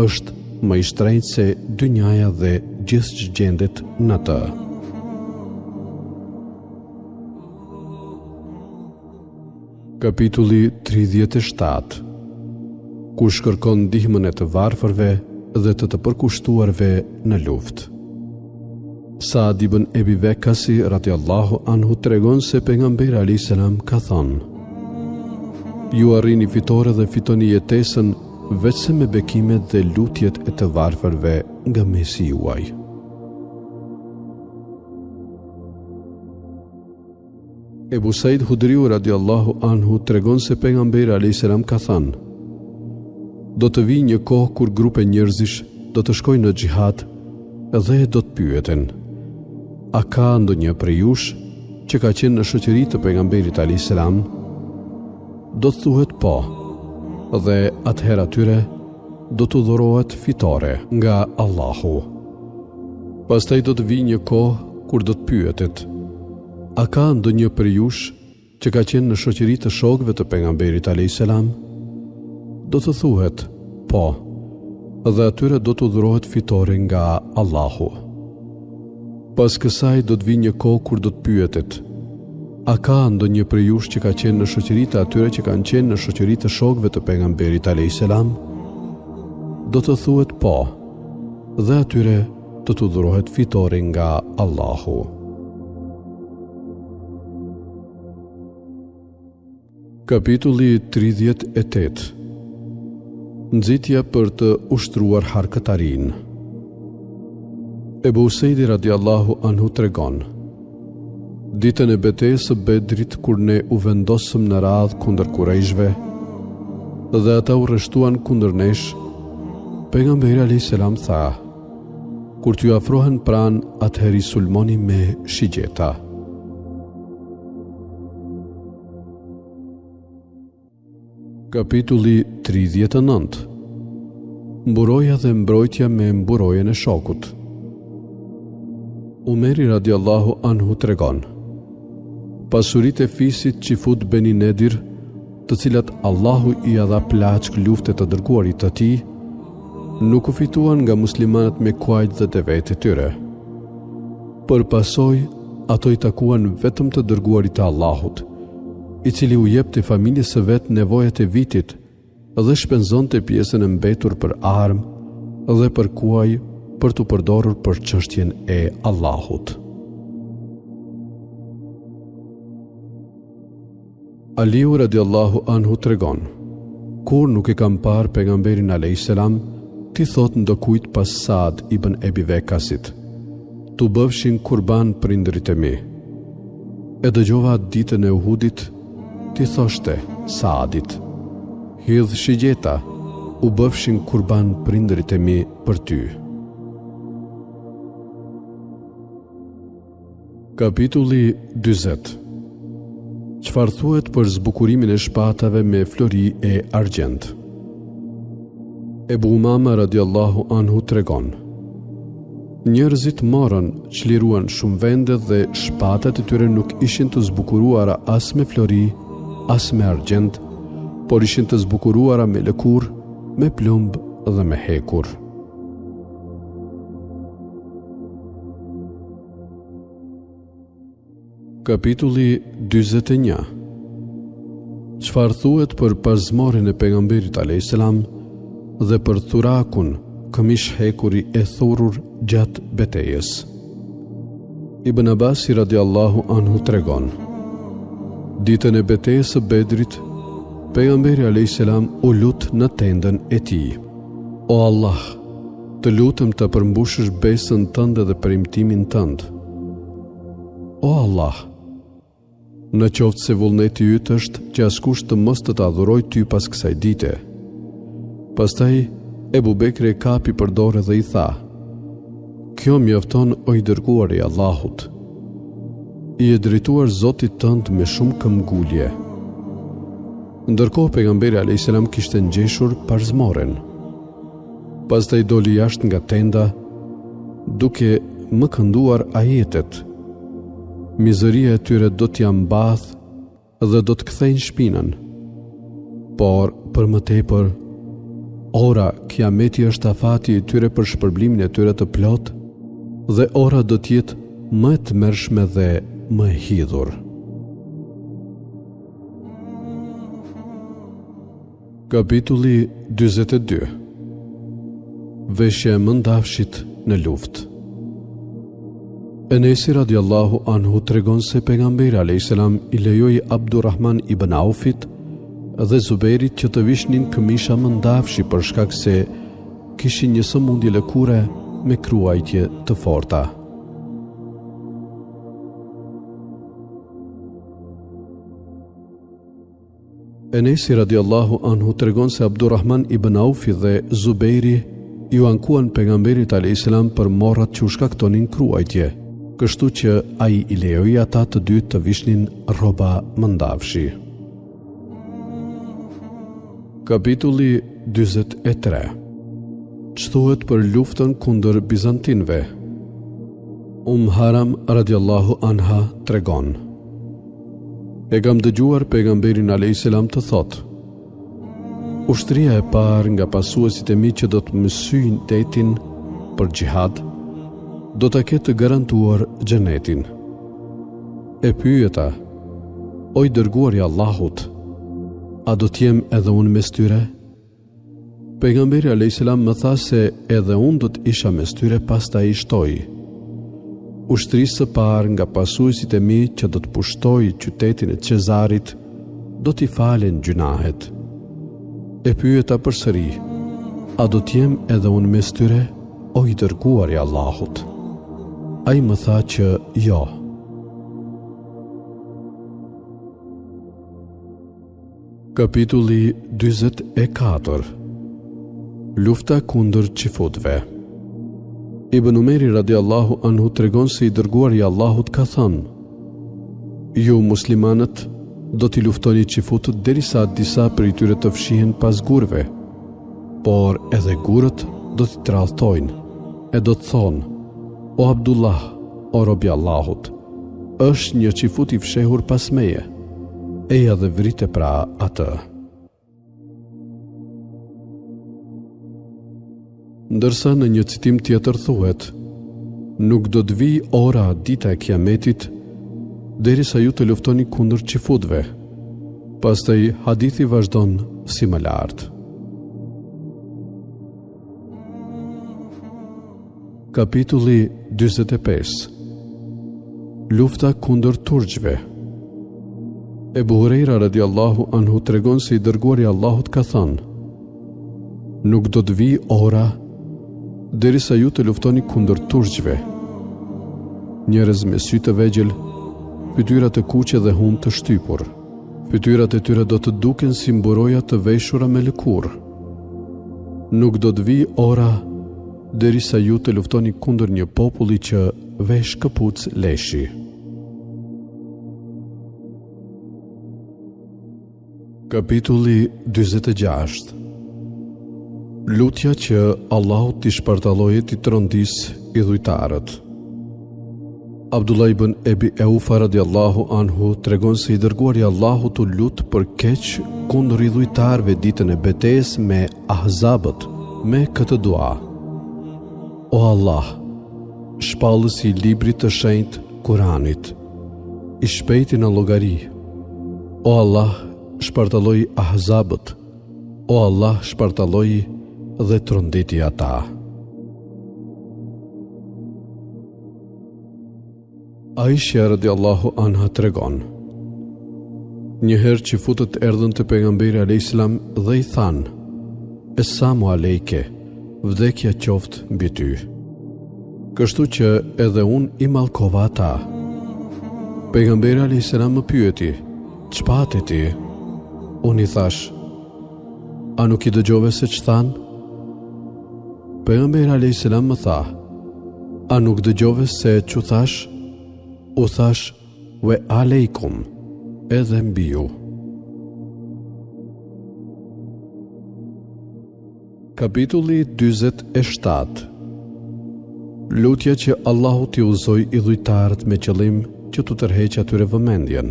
është më i shtrenjtë se dynjaja dhe gjithë që gjendet në të." Kapitulli 37. Kush kërkon ndihmën e të varfërve dhe të përkushtuarve në luftë. Saad ibn Ebi Vekasi radiallahu anhu tregon se pejgamberi alayhis salam ka thënë: "Ju arrini fitore dhe fitoni jetesën vetëm me bekimet dhe lutjet e të varfërve nga mesi juaj." Ebu Said Hudriu radiallahu anhu tregon se pejgamberi alayhis salam ka thënë: "Do të vijë një kohë kur grupe njerëzish do të shkojnë në xhihad dhe do të pyeten: a ka ndonjë prej jush që ka qenë në shoqëri të pejgamberit alayhis salam? Do të thuhet po, dhe atëherë atyre do të dhurohet fitore nga Allahu. Pastaj do të vijë një kohë kur do të pyetet: a ka ndonjë prej jush që ka qenë në shoqëri të shokëve të pejgamberit alayhis salam? Do të thuhet po, dhe atyre do të dhurohet fitore nga Allahu. Pas kësaj do të vijë një kohë kur do të pyetet: a ka ndonjë prej jush që ka qenë në shoqëri të atyre që kanë qenë në shoqëri të shokëve të pejgamberit alayhis salam? Do të thuhet po, dhe atyre do të dhurohet fitore nga Allahu. Kapitulli 38. Nxitja për të ushtruar harkëtarin. Ebu Sejdi radiallahu anhu tregon: ditën e betejës së Bedrit, kur ne u vendosëm në radhë kundër kurejshve dhe ata u rreshtuan kundër nesh, pejgamberi alayhis salam tha: kur t'ju afrohen pranë, atëherë i sulmoni me shigjeta. Kapitulli 39. Mburoja dhe mbrojtja me mburojën e shokut. Umeri radiallahu anhu tregon: pasuritë e fisit Qifut Beni Nedir, të cilat Allahu i dha plaçk lufte të dërguarit të tij, nuk u fituan nga muslimanët me kuajt dhe devet e tyre. Për pasoj, ato i takuan vetëm të dërguarit të Allahut, i cili u jepte familjes së vet nevojat e vitit dhe shpenzonte pjesën e mbetur për armë dhe për kuaj për të përdorur për çështjen e Allahut. Aliu radiallahu anhu tregon: kur nuk e kam parë pejgamberin alayhis salam, ti thot ndokujt pas Saad ibn Ebi Vekasit: tu bëfshin kurban prindërit e mi. E dëgjova ditën e Uhudit, ti thoshte Saadit: hidh shigjeta, u bëfshin kurban prindërit e mi për ty. Kapitulli 40. Çfarë thuhet për zbukurimin e shpatave me flori e argjend? Ebu Umama radiallahu anhu tregon: njerëzit morën, çliruan shumë vende dhe shpatat e tyre nuk ishin të zbukuruara as me flori, as me argjend, por ishin të zbukuruara me lëkur, me plumb dhe me hekur. Kapitulli 41. Çfarë thuhet për pasmorin e pejgamberit a.s. dhe për thurakun, këmish hekuri e thurur gjatë betejës? Ibn Abasi radiallahu anhu tregon: ditën e betejës së Bedrit, pejgamberi a.s. u lut në tendën e tij: O Allah, të lutem të përmbushësh besën tënde dhe premtimin tënd. O Allah, në qoftë se vullneti yt është që askush të mos të adhuroj ty pas kësaj dite. Pastaj Ebu Bekri e kapi për dorë dhe i tha: kjo mjafton, o i dërguari i Allahut. I e drejtuar Zotit tënd me shumë këmbgulje. Ndërkohë pejgamberi a.s. kishte ngjeshur parzmoren. Pastaj doli jashtë nga tenda, duke më kënduar ajetet: mizëria e tyre do t'ja mbath dhe do të kthejnë shpinën. Por për më tepër, ora kiameti është afati i tyre për shpërblimin e tyre të plot, dhe ora do t'jetë më e tmerrshme dhe më e hidhur. Kapitulli 42. Veshja e mëndafshit në luftë. Enesi radiallahu anhu tregon se pejgamberi a.s. i lejoi Abdurrahman ibn Aufit dhe Zubairit që të vishnin këmisha mëndafshi për shkak se kishin një sëmundje lëkure me kruajtje të forta. Enesi radiallahu anhu tregon se Abdurrahman ibn Aufi dhe Zubairi ju ankuan pejgamberit a.s. për morrat që u shkaktonin kruajtje, kështu që ai i lejoi ata të dy të vishnin rroba mëndafshi. Kapitulli 43. Ç'thuhet për luftën kundër bizantinëve? Haram radiallahu anha tregon: e kam dëgjuar pejgamberin a.s. të thotë: ushtria e parë nga pasuesit e mi që do të mësyjnë detin për xhihad, do të ketë të garantuar xhenetin. E pyeta: o i dërguari i Allahut, a do t'jem edhe unë mes tyre? Pejgamberi a.s. më tha se edhe unë do të isha mes tyre. Pastaj i shtoi: ushtrisë së parë nga pasuesit e mi që do të pushtoj qytetin e Cezarit, do t'i falen gjunahet. E pyeta përsëri: a do t'jem edhe unë mes tyre, o i dërguari i Allahut? Ai më tha që jo. Kapitulli 44. Lufta kundër qifutëve. Ibn Umeri radiallahu anhu tregon se i dërguari i Allahut ka thënë: ju muslimanët do t'i luftoni qifutët derisa disa prej tyre të fshihen pas gurve, por edhe gurët do t'i tradhtojnë e do të thonë: o Abdullah, o robi Allahut, është një qifut i fshehur pas meje, eja dhe vrite pra atë. Ndërsa në një citim tjetër thuhet: nuk do të vi ora dita e kiametit derisa ju të luftoni kundër qifutëve. Pastaj hadithi vazhdon si më lart. Kapitulli 45. Lufta kundër turqve. Ebu Hurejra radiallahu anhu tregon se i dërguari i Allahut ka thënë: nuk do të vi ora derisa ju të luftoni kundër turqve. Njerëz me sy të vegjël, fytyra të kuqe dhe hum të shtypur. Fytyrat e tyre do të duken si mburoja të veshura me lëkurë. Nuk do të vi ora derisa ju të luftoni kundër një populli që vesh këpucë leshi. Kapitulli 46. Lutja që Allahu t'i shpartallojë t'i trondis i dhujtarët. Abdullah ibn Ebi Eufa radiallahu anhu tregon se i dërguari Allahu t'u lut për keq kundër i dhujtarëve ditën e betejës me Ahzabët me këtë dua: O Allah, shpallësi i librit të shenjtë Kuranit, i shpejti në llogari. O Allah, shpartalloi Ahzabët. O Allah, shpartalloi dhe tronditi ata. Aisha radiallahu anha tregon: njëherë që futët erdhën të pejgamberi a.s. dhe i thanë: Esamu alejke, vdekja qoftë mbi ty. Kështu që edhe unë i mallkova ata. Pejgamberi a.s. më pyeti: ç'pati ti? Unë i thash: a nuk i dëgjove se ç'than? Pejgamberi a.s. më tha: a nuk dëgjove se ç'u thash? U thash: ve alejkum, edhe mbi ju. Kapitulli 47. Lutja që Allahu t'i udhëzoi i dhujtarët me qëllim që t'u tërheqë atyre vëmendjen.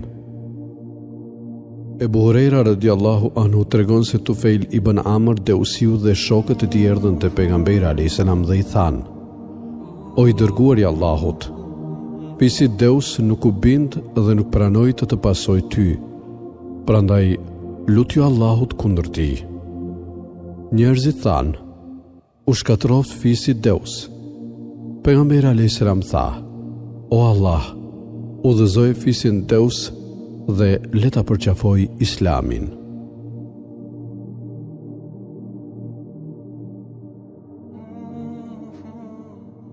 Ebu Hurejra radiallahu anhu tregon se Tufail ibn Amr Deusiu dhe shokët e tij erdhën te pejgamberi a.s. dhe i thanë: o i dërguari i Allahut, fisi Deus nuk u bind dhe nuk pranoi të pasoj ty, prandaj lutju Allahut kundër ti. Njerëzit thanë: u shkatroft fisi Deus. Pejgamberi a.s. tha: o Allah, udhëzoj fisin Deus dhe le ta përqafoj Islamin.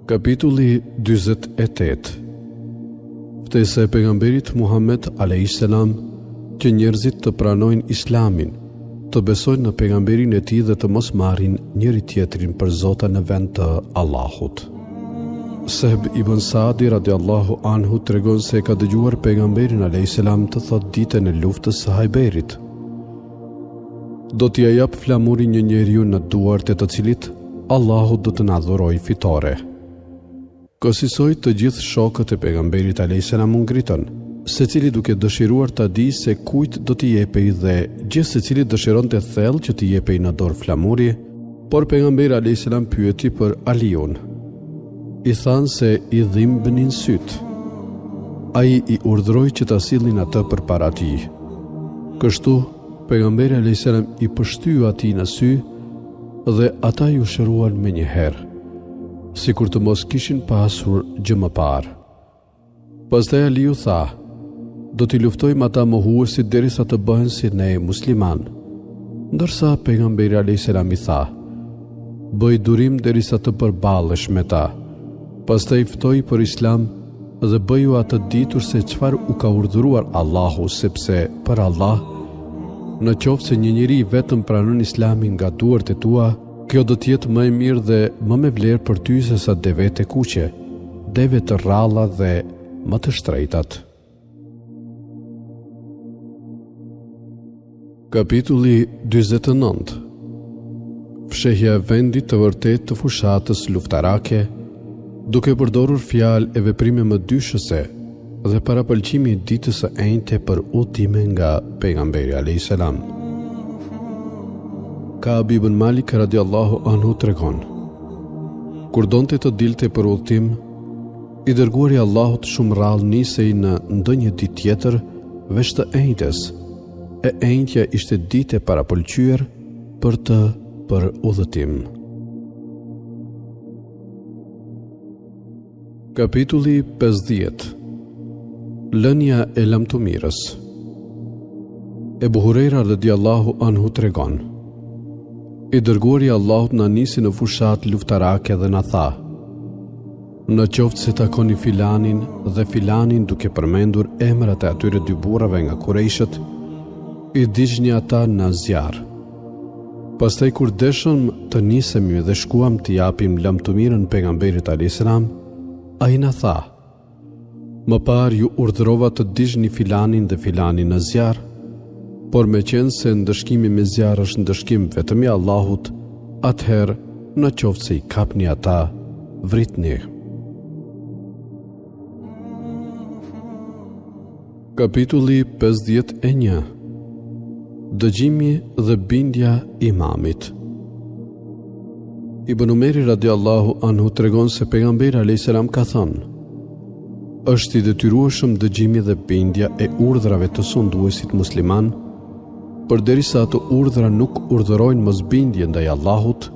Kapitulli 48. Ftesa e pejgamberit Muhammed a.s. që njerëzit të pranojnë Islamin, të besojnë në pejgamberin e tij dhe të mos marrin njëri tjetrin për zota në vend të Allahut. Sehb ibn Saadi radiallahu anhu tregon se ka dëgjuar pejgamberin a.s. të thot ditën e luftës së Hajberit: do t'ja jap flamurin një njeriu në duart e të cilit Allahu do të na dhurojë fitore. Kësaj të gjithë shokët e pejgamberit a.s. u ngritën, secili duke dëshiruar ta di se kujt do t'i jepej dhe gjithë secili dëshironte thellë që t'i jepej në dorë flamuri, por pejgamberi a.s. pyeti për Aliun. I thanë se i dhimbnin syt. Ai i urdhroi që ta sillnin atë përpara tij. Kështu pejgamberi a.s. i pështyu atij në sy dhe ata ju shëruan menjëherë, sikur të mos kishin pasur gjë më parë. Pastaj Aliu tha: do t'i luftojmë ata mohuesit derisa të bëhen si ne musliman. Ndërsa pejgamberi a.s. i tha: bëj durim derisa të përballesh me ta. Pastaj ftoi për Islam dhe bëju atë ditur se çfarë u ka urdhëruar Allahu, sepse për Allah, në qoftë se një njeri vetëm pranon Islamin nga duart e tua, kjo do të jetë më e mirë dhe më me vlerë për ty se sa deve të kuqe, deve të rralla dhe më të shtrejtat. Kapitulli 49. Fshehja e vendit të vërtet të fushatës luftarake, duke përdorur fjalë e veprime më dyshëse dhe parapëlqimi i ditës së enjte për udhëtime nga pejgamberi a.s. Ka'b ibn Malik radiallahu anhu tregon: kur donte të dilte për udhëtim, i dërguari i Allahut shumë rrallë nisej në ndonjë ditë tjetër veç të enjtes, e enjtja ishte ditë e parapëlqyer për udhëtim. Kapitulli 50. Lënia e lamtumirës. Ebu Hurejra radiallahu anhu tregon: i dërguari i Allahut na nisi në fushat luftarake dhe na tha: në qoftë se takoni filanin dhe filanin, duke përmendur emrat e atyre dy burrave nga Kurejshët, i digjni ata në zjarr. Pastaj kur deshëm të nisemi dhe shkuam të japim lamtumirën pejgamberit a.s., ai na tha: më parë ju urdhërova të digjni filanin dhe filanin në zjarr, por me qenë se ndëshkimi me zjarr është ndëshkim vetëm i Allahut, atëherë në qoftë se i kapni ata, vritni. Kapitulli 51. Dëgjimi dhe bindja imamit. Ibn Umeri radiallahu anhu tregon se pejgamberi alayhis salam ka thënë: është i detyrueshëm dëgjimi dhe bindja e urdhrave të sunduesit musliman, përderisa ato urdhra nuk urdhërojnë mosbindje ndaj Allahut,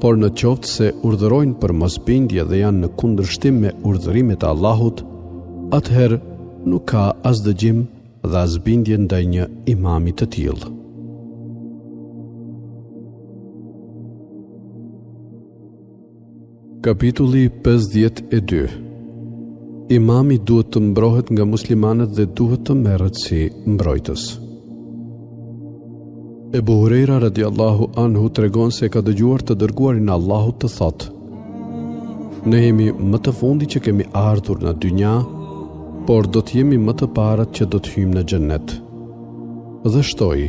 por në qoftë se urdhërojnë për mosbindje dhe janë në kundërshtim me urdhërimet e Allahut, atëherë nuk ka as dëgjim dhe as bindje ndaj një imami të tillë. Kapitulli 52. Imami duhet të mbrohet nga muslimanët dhe duhet të merret si mbrojtës. Ebu Hurejra radiallahu anhu tregon se ka dëgjuar të dërguarin e Allahut të thotë: ne jemi më të fundi që kemi ardhur në dynja, por do të jemi më të parët që do të hyjmë në xhennet. Dhe shtoi: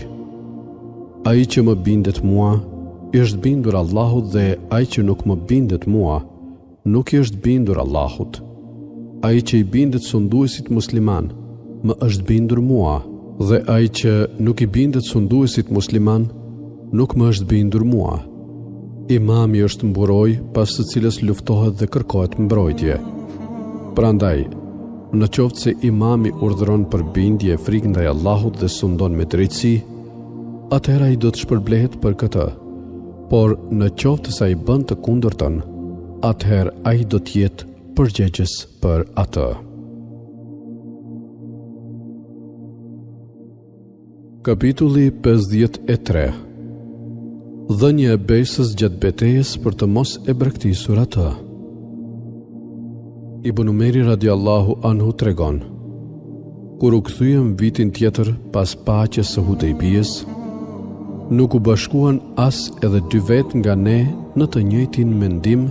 ai që më bindet mua, i është bindur Allahut, dhe ai që nuk më bindet mua, nuk i është bindur Allahut. Ai që i bindet sunduesit musliman, më është bindur mua, dhe ai që nuk i bindet sunduesit musliman, nuk më është bindur mua. Imami është mburoj pas së cilës luftohet dhe kërkohet mbrojtje. Prandaj, në qoftë se imami urdhëron për bindje e frikë ndaj Allahut dhe sundon me drejtësi, atëherë ai do të shpërblehet për këtë. Por në qoftë se ai bën të kundërtën, atëherë ai do të jetë përgjegjës për atë. Kapitulli 53. Dhënia e besës gjatë betejës për të mos e braktisur atë. Ibn Umeri radiallahu anhu tregon: kur u kthyem vitin tjetër pas paqes së Hudejbijës, nuk u bashkuan as edhe dy vet nga ne në të njëjtin mendim,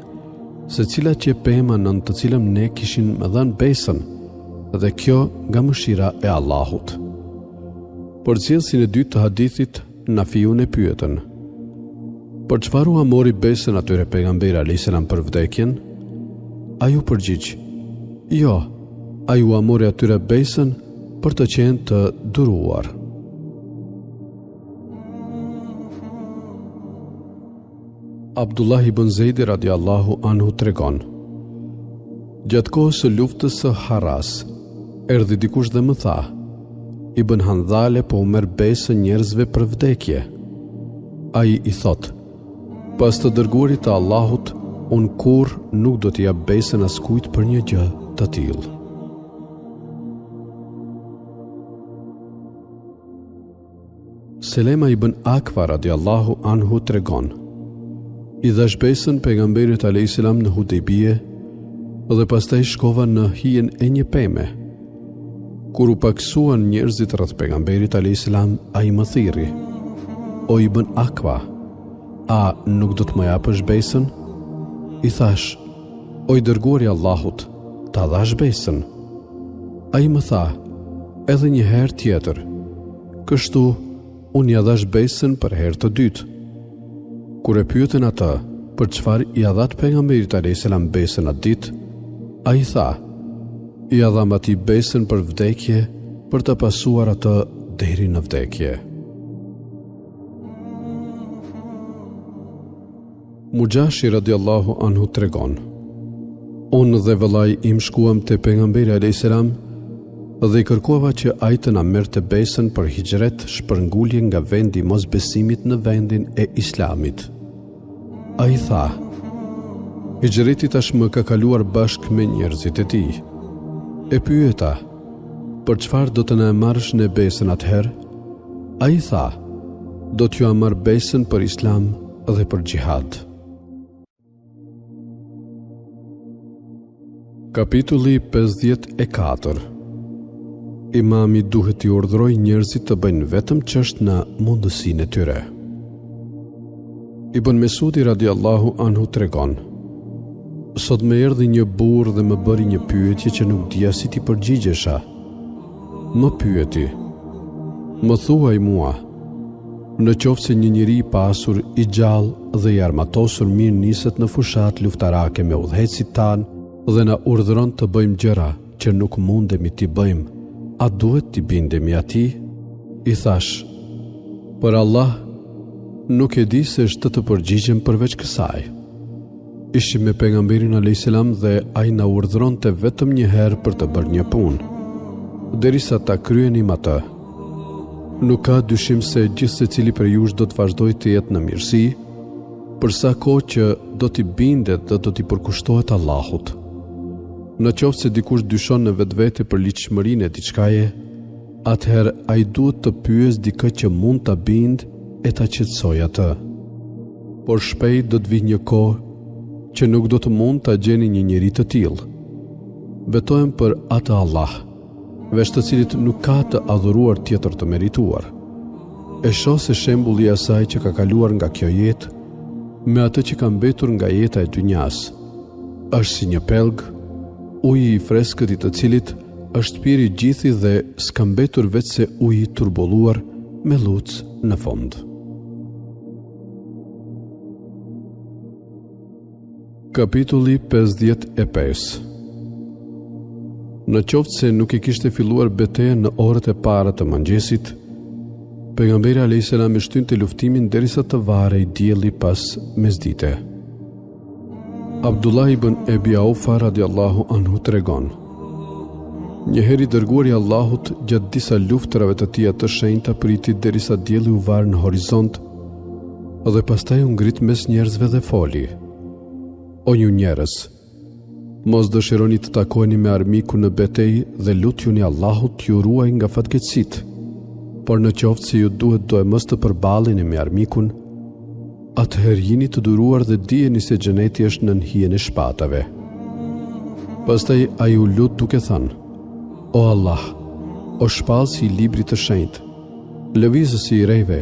se cila që pema nën të cilëm ne kishin më dhënë besën, dhe kjo nga mëshira e Allahut. Për cilësin e dytë të hadithit, Nafiun e pyetën: për çfarë u mori besën atyre pejgamberi alayhis salam për vdekjen? Ai u përgjigj: jo, ai u mori atyre besën për të qenë të duruar. Abdullah ibn Zejdi radiallahu anhu tregon: gjatë kohës së luftës së Haras, erdhi dikush dhe më tha: Ibn Handhale po u merr besën njerëzve për vdekje. Ai i thot: pas të dërguarit të Allahut, unë kur nuk do t'i jap besën askujt për një gjë të tillë. Selema ibn Akva radiallahu anhu tregon: i dhash besën pejgamberit alayhis salam në Hudejbije dhe pastaj shkova në hijen e një peme. Kur u paksuan njerëzit rreth pejgamberit alayhis salam, ai më thirri: o ibn Akva, a nuk do të më japësh besën? I thash: o i dërguari i Allahut, ta dhash besën? Ai më tha edhe një herë tjetër. Kështu unë ja dhash besën për herë të dytë. Kur e pyetën atë për çfarë i dha pejgamberit alayhis salam besën atë ditë, ai tha: i dham atij besën për vdekje, për të pasuar atë deri në vdekje. Mujashi radiallahu anhu tregon: unë dhe vëllai im shkuam te pejgamberi alayhis salam dhe i kërkova që ai të na merrte besën për hijret, shpërngulje nga vendi i mosbesimit në vendin e Islamit. Ai tha: hijreti tashmë ka kaluar bashkë me njerëzit e tij. E pyeta: për çfarë do të na marrësh ne besën atëherë? Ai tha: do t'ju marr besën për Islam dhe për xhihad. Kapitulli 54. Imami duhet t'i urdhërojë njerëzit të bëjnë vetëm ç'është në mundësinë e tyre. Ibn Mesudi radiallahu anhu tregon: sot më erdhi një burr dhe më bëri një pyetje që nuk dija si t'i përgjigjesha. Më pyeti: Më thuaj mua, në qoftë se një njeri i pasur, i gjallë dhe i armatosur mirë niset në fushat luftarake me udhëhecit tanë dhe na urdhëron të bëjmë gjëra që nuk mundemi t'i bëjmë, a duhet t'i bindemi atij? I thash, për Allah, nuk e di se është të përgjigjem përveç kësaj. Ishim me pejgamberin a.s. dhe ai na urdhëronte vetëm një herë për të bërë një punë, derisa ta kryenim atë. Nuk ka dyshim se gjithë secili për jush do të vazhdojë të jetë në mirësi, për sa kohë që do t'i bindet dhe do t'i përkushtohet Allahut. Në qoftë se dikush dyshon në vetvete për ligjshmërinë e diçkaje, atëherë ai duhet të pyesë dikë që mund ta bind e ta qetësojë atë. Por shpejt do të vijë një kohë që nuk do të mund ta gjeni një njeri të tillë. Betohem për atë Allah, veç të cilit nuk ka të adhuruar tjetër të merituar. E shoh se shembulli i asaj që ka kaluar nga kjo jetë me atë që ka mbetur nga jeta e dynjas është si një pelg, uji i freskët i të cilit është pirë i gjithi dhe s'ka mbetur veç se uji i turbulluar me lucë në fund. Kapitulli 55. Në qoftë se nuk i kishte filluar betejën në orët e para të mëngjesit, pejgamberi a.s. i shtynte luftimin derisa të varrej dielli pas mesdite. Abdullah ibn Ebi Aufa radiallahu anhu tregon: Njëherë i dërguari i Allahut gjatë disa luftrave të tija të shenjta priti derisa dielli u var në horizont dhe pastaj u ngrit mes njerëzve dhe foli: O ju njerëz, mos dëshironi të takojeni me armiku në betejë dhe lutjuni Allahut t'ju ruaj nga fatkeqësitë, por në qoftë se ju duhet dojmës të përballeni me armikun, atëherë jini të duruar dhe dijeni se xheneti është nën hijen e shpatave. Pastaj ai u lut duke thënë: O Allah, o shpallësi i librit të shenjtë, lëvizësi i rejve,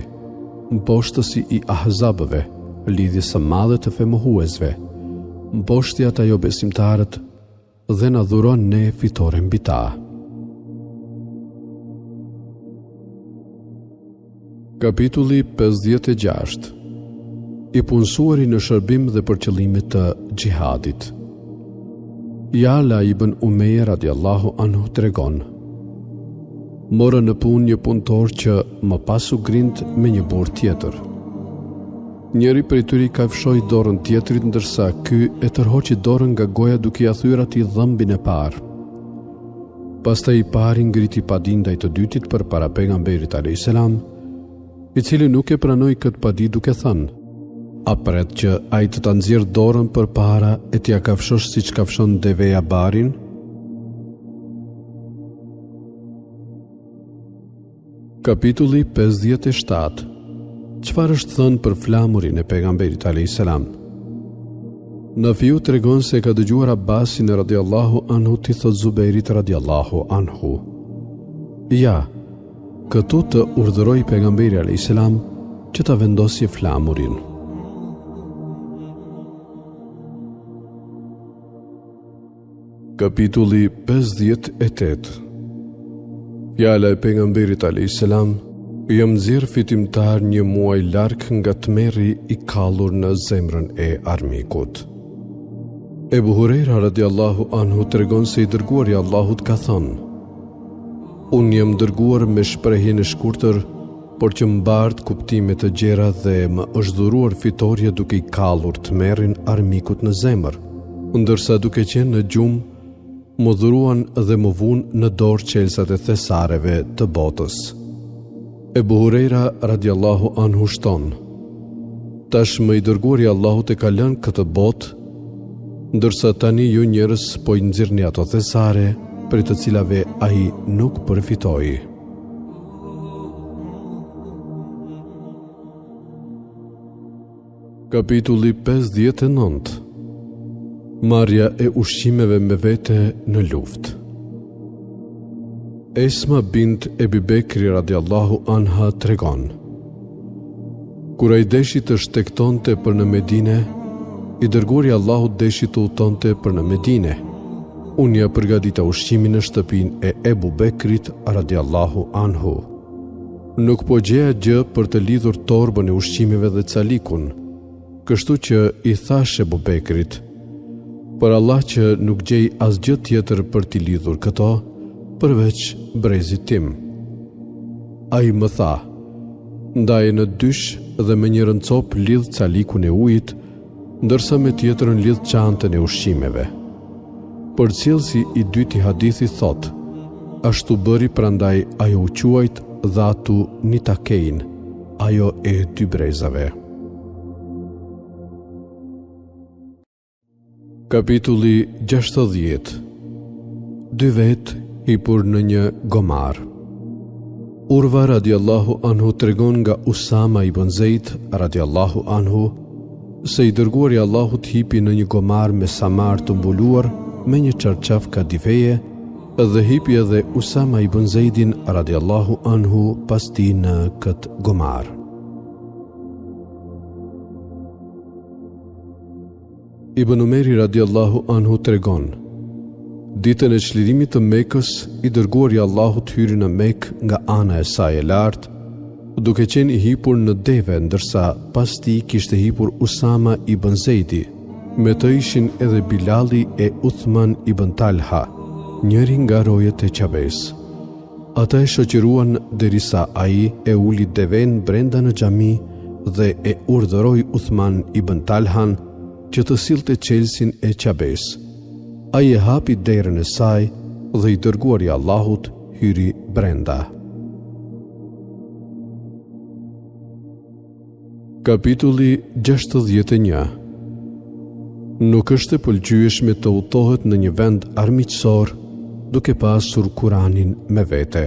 mposhtësi i ahzabëve, lidhjes së madhe të femohuesve, mposhtja të ajo besimtarët dhe na dhuron ne fitore mbi ta. Kapitulli 56. I punësuari në shërbim dhe për qëllime të xhihadit. Jala ibn Umeir radiallahu anhu tregon: Morë në punë një punëtor që më pas u grind me një burr tjetër. Njëri prej tyre ka fshoi dorën tjetrit, ndërsa ky e tërhoqi dorën nga goja duke ia thyer atij dhëmbin e parë. Pastaj i pari ngriti padindaj të dytit përpara pejgamberit alayhis salam, i cili nuk e pranoi këtë padi duke thënë: A pret që ai të ta nxjerr dorën përpara e t'ia kafshosh siç kafshon deveja barin? Kapitulli 57. Çfarë është thënë për flamurin e pejgamberit alayhis salam? Nafiu tregon se ka dëgjuar Abbasin radiallahu anhu t'i thot Zubairit radiallahu anhu: Ja, këtu të urdhëroi pejgamberi alayhis salam që ta vendosje flamurin. Kapitulli 58. Fjala e pejgamberit alayhis salam: Jam nxjerr fitimtar një muaj larg nga tmerri i kallur në zemrën e armikut. Ebu Hurejra radiallahu anhu tregon se i dërguari i Allahut ka thënë: Unë jam dërguar me shprehjen e shkurtër, por që mbart kuptime të gjera dhe më është dhuruar fitoria duke i kallur tmerrin armikut në zemër, ndërsa duke qenë në gjumë, më dhuruan dhe më vunë në dorë qelsat e thesareve të botës. Ebu Hurejra radiallahu anhu shton: Tashmë i dërguari i Allahut e ka lënë këtë botë, ndërsa tani ju njerëz po i nxirrni ato thesare për të cilave ai nuk përfitoi. Kapitulli 59. Marrja e ushqimeve me vete në luftë. Esma bint Ebi Bekri radiallahu anha tregon: Kur ai deshi të shtektonte për në Medine, i dërguari i Allahut deshi të udhtonte për në Medine. Unë ja përgatita ushqimin në shtëpinë e Ebu Bekrit radiallahu anhu. Nuk po gjeja gjë për të lidhur torbën e ushqimeve dhe calikun, kështu që i thash Ebu Bekrit: për Allah që nuk gjej asgjë tjetër për t'i lidhur këto, përveç brezit tim. Ai më tha: ndaje në dysh dhe me njërën cop lidh calikun e ujit, ndërsa me tjetrën lidh çantën e ushqimeve. Përcjellësi i dyti hadithi thot: ashtu bëri, prandaj ajo u quajt dhatu nitakein, ajo e dy brezave. Kapitulli 60. Dy vet hipur në një gomar. Urva radiallahu anhu tregon nga Usama ibn Zeid radiallahu anhu se i dërguari i Allahut hipi në një gomar me samar të mbuluar me një çarçaf kadiveje, dhe hipi edhe Usama ibn Zeidin radiallahu anhu pas tij në këtë gomar. Ibn Umeri radiallahu anhu tregon: ditën e çlirimit të Mekës, i dërguari i Allahut hyri në Mekë nga ana e saj e lartë, duke qenë i hipur në deve, ndërsa pas tij kishte hipur Usama ibn Zeidi. Me të ishin edhe Bilali e Uthman ibn Talha, njëri nga rojet e Qabes. Ata e shoqëruan derisa ai e uli deven brenda në xhami dhe e urdhëroi Uthman ibn Talhan që të sillte çelësin e Qabes. Ai e hapi derën e saj dhe i dërguari i Allahut hyri brenda. Kapitulli 61. Nuk është e pëlqyeshme të udhtohet në një vend armiqësor duke pasur Kuranin me vete.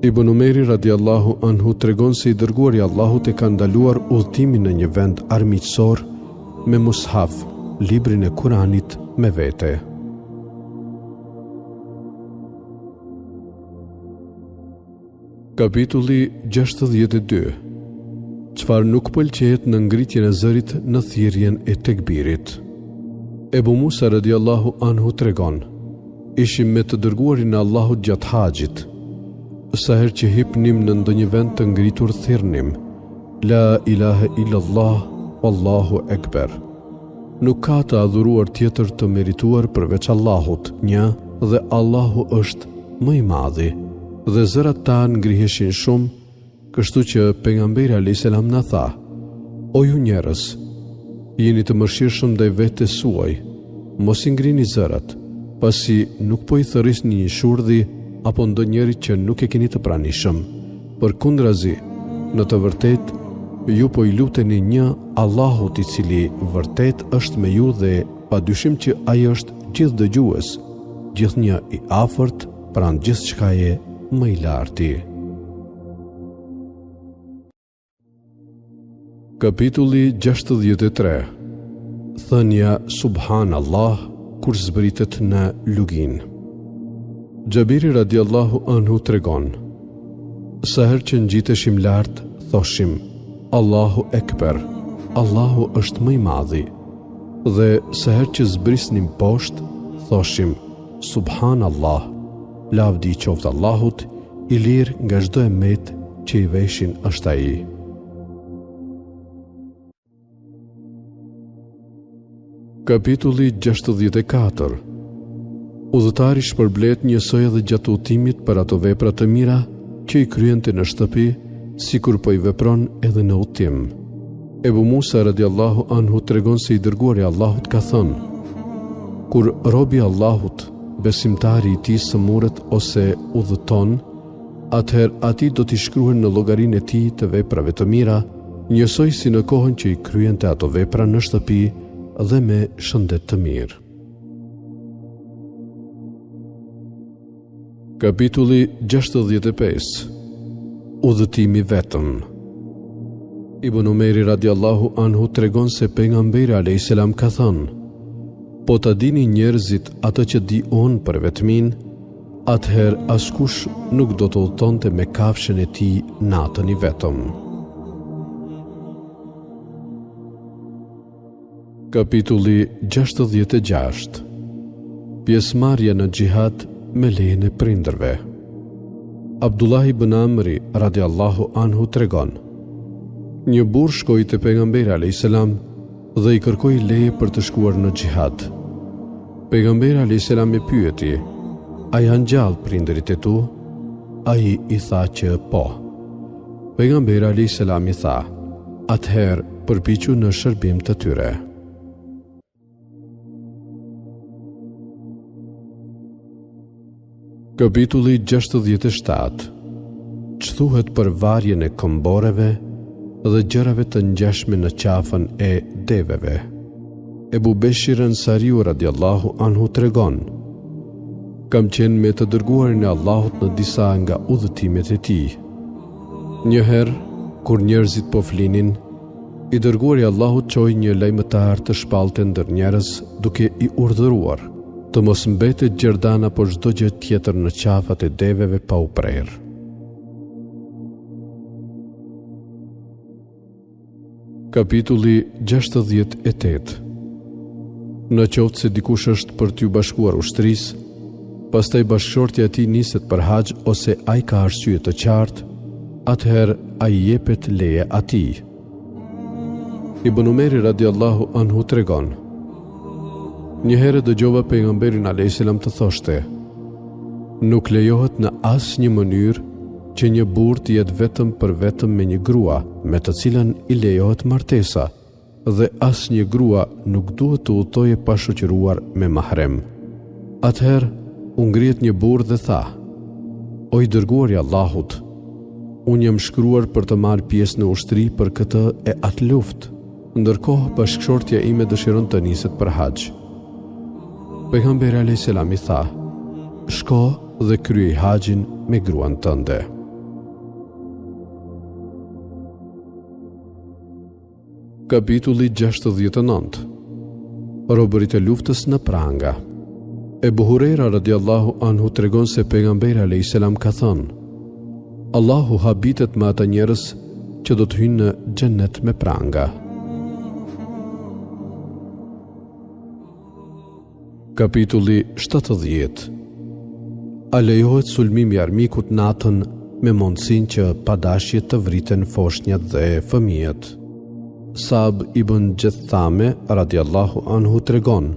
Ibn Umeri radiallahu anhu tregon se i dërguari i Allahut e ka ndaluar udhtimin në një vend armiqësor me mushaf, librin e Kuranit, me vete. Kapitulli 62. Çfarë nuk pëlqejet në ngritjen e zërit në thirrjen e tekbirit. Ebu Musa radiallahu anhu tregon: ishim me të dërguarin e Allahut gjatë haxhit. Sa herë që hipnim në ndonjë vend të ngritur thirrnim: La ilaha illallah, Allahu ekber. Nuk ka të adhuruar tjetër të merituar përveç Allahut, një, dhe Allahu është më i madhi. Dhe zërat tanë ngriheshin shumë, kështu që pejgamberi alayhis salam na tha: o ju njerëz, jeni të mëshirshëm ndaj vetes suaj, mos i ngrini zërat, pasi nuk po i thërrisni një shurdhi apo ndonjëri që nuk e keni të pranishëm. Përkundrazi, në të vërtetë ju po i luteni një Allahut i cili vërtet është me ju dhe padyshim që ai është gjithdëgjues, gjithnjë i afërt pranë gjithçkaje, më i larti. Kapitulli 63. Thënia Subhanallah kur zbritet në lugin. Xhabiri radiallahu anhu tregon: sa herë që ngjiteshim lart, thoshim Allahu Ekber, Allahu është më i madhi, dhe sa herë që zbrisnim poshtë, thoshim Subhanallah, lavdi i qoftë Allahut, i lirë nga çdo emet që i veshin është ai. Kapitulli 64. Udhëtari shpërblet njësoj edhe gjatë udhëtimit për ato vepra të mira që i kryente në shtëpi, sikur po i vepron edhe në udhëtim. Ebu Musa radiallahu anhu tregon se i dërguari i Allahut ka thënë: kur robi Allahut, besimtari i tij sëmurët ose udhëton, atëherë atij do t'i shkruhen në llogarinë e tij të veprave të mira, njësoj si në kohën që i kryente ato vepra në shtëpi dhe me shëndet të mirë. Kapitulli 65. Udhëtimi vetëm. Ibn Umeri radiallahu anhu tregon se pejgamberi alayhis salam ka thënë: po ta dini njerëzit atë që di unë për vetmin, atëherë askush nuk do të udhëtonte me kafshën e tij natën i vetëm. Kapitulli 66. Pjesëmarrja në xhihad me lejen e prindërve. Abdullah ibn Amri radiallahu anhu tregon: një burr shkoi te pejgamberi alayhis salam dhe i kërkoi leje për të shkuar në xhihad. Pejgamberi alayhis salam e pyeti: a janë gjallë prindërit e tu? Ai i tha që po. Pejgamberi alayhis salam i tha: atëherë përpiqu në shërbim të tyre. Kapitulli 67. Ç'thuhet për varjen e këmboreve dhe gjërave të ngjashme në qafën e deveve. Ebu Beshir Ansariu radiallahu anhu tregon: kam qenë me të dërguarin e Allahut në disa nga udhëtimet e tij. Njëherë, kur njerëzit po flinin, i dërguari i Allahut çoi një lajmëtar të shpallte ndër njerëz duke i urdhëruar të mos mbetet gjerdan apo çdo gjë tjetër në qafat e deveve pa u prerë. Kapitulli 68. Në qoftë se dikush është për t'ju bashkuar ushtrisë, pastaj bashkëshortja e tij niset për haxh ose ai ka arsye të qartë, atëherë ai jepet leje atij. Ibn Umeri radiallahu anhu tregon: një herë dëgjova pejgamberin alayhis salam të thoshte: nuk lejohet në asnjë mënyrë që një burr të jetë vetëm për vetëm me një grua me të cilën i lejohet martesa, dhe asnjë grua nuk duhet të udhtojë pa shoqëruar me mahrem. Atëherë u ngrihet një burr dhe tha: o i dërguari i Allahut, unë jam shkruar për të marrë pjesë në ushtri për këtë e atë luftë, ndërkohë bashkëshortja ime dëshiron të niset për haxh. Pejgamberi alayhis salam i tha: shko dhe kryej haxhin me gruan tënde. Kapitulli 69. Robërit e luftës në pranga. Ebu Hurajra radiallahu anhu tregon se pejgamberi alayhis salam ka thënë: Allahu habitet me ata njerëz që do të hyjnë në xhennet me pranga. Kapitulli 70. A lejohet sulmimi i armikut natën me mundësinë që pa dashje të vriten foshnjat dhe fëmijët? Sab ibn Gjethame radiallahu anhu tregon: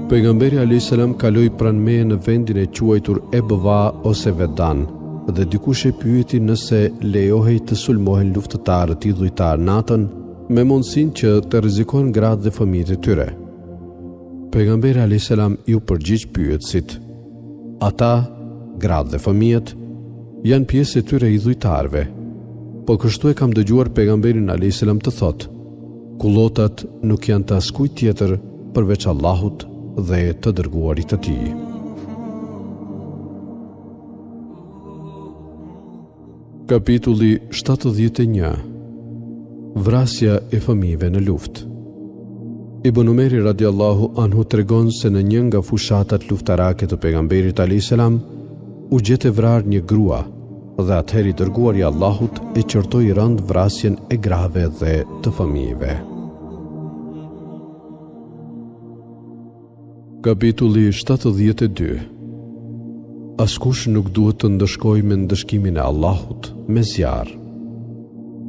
pejgamberi alayhis salam kaloi pranë meje në vendin e quajtur Ebva ose Vedan, dhe dikush e pyeti nëse lejohej të sulmohen luftëtarët idhujtar natën me mundësinë që të rrezikojnë gratë dhe fëmijët e tyre. Pejgamberi alayhis salam ju përgjigj pyetësit: ata, gratë dhe fëmijët, janë pjesë e tyre idhujtarëve, po kështu e kam dëgjuar pejgamberin alayhis salam të thotë: kullotat nuk janë të askujt tjetër përveç Allahut dhe të dërguarit të tij. Kapitulli 71. Vrasja e fëmijëve në luftë. Ibn Umeri radiallahu anhu tregon se në një nga fushatat luftarake të pejgamberit alayhis salam u gjete vrarë një grua, dhe atëherë i dërguari i Allahut e qortoi rënd vrasjen e grave dhe të fëmijëve. Kapitulli 72. Askush nuk duhet të ndëshkojë me ndëshkimin e Allahut me zjarr.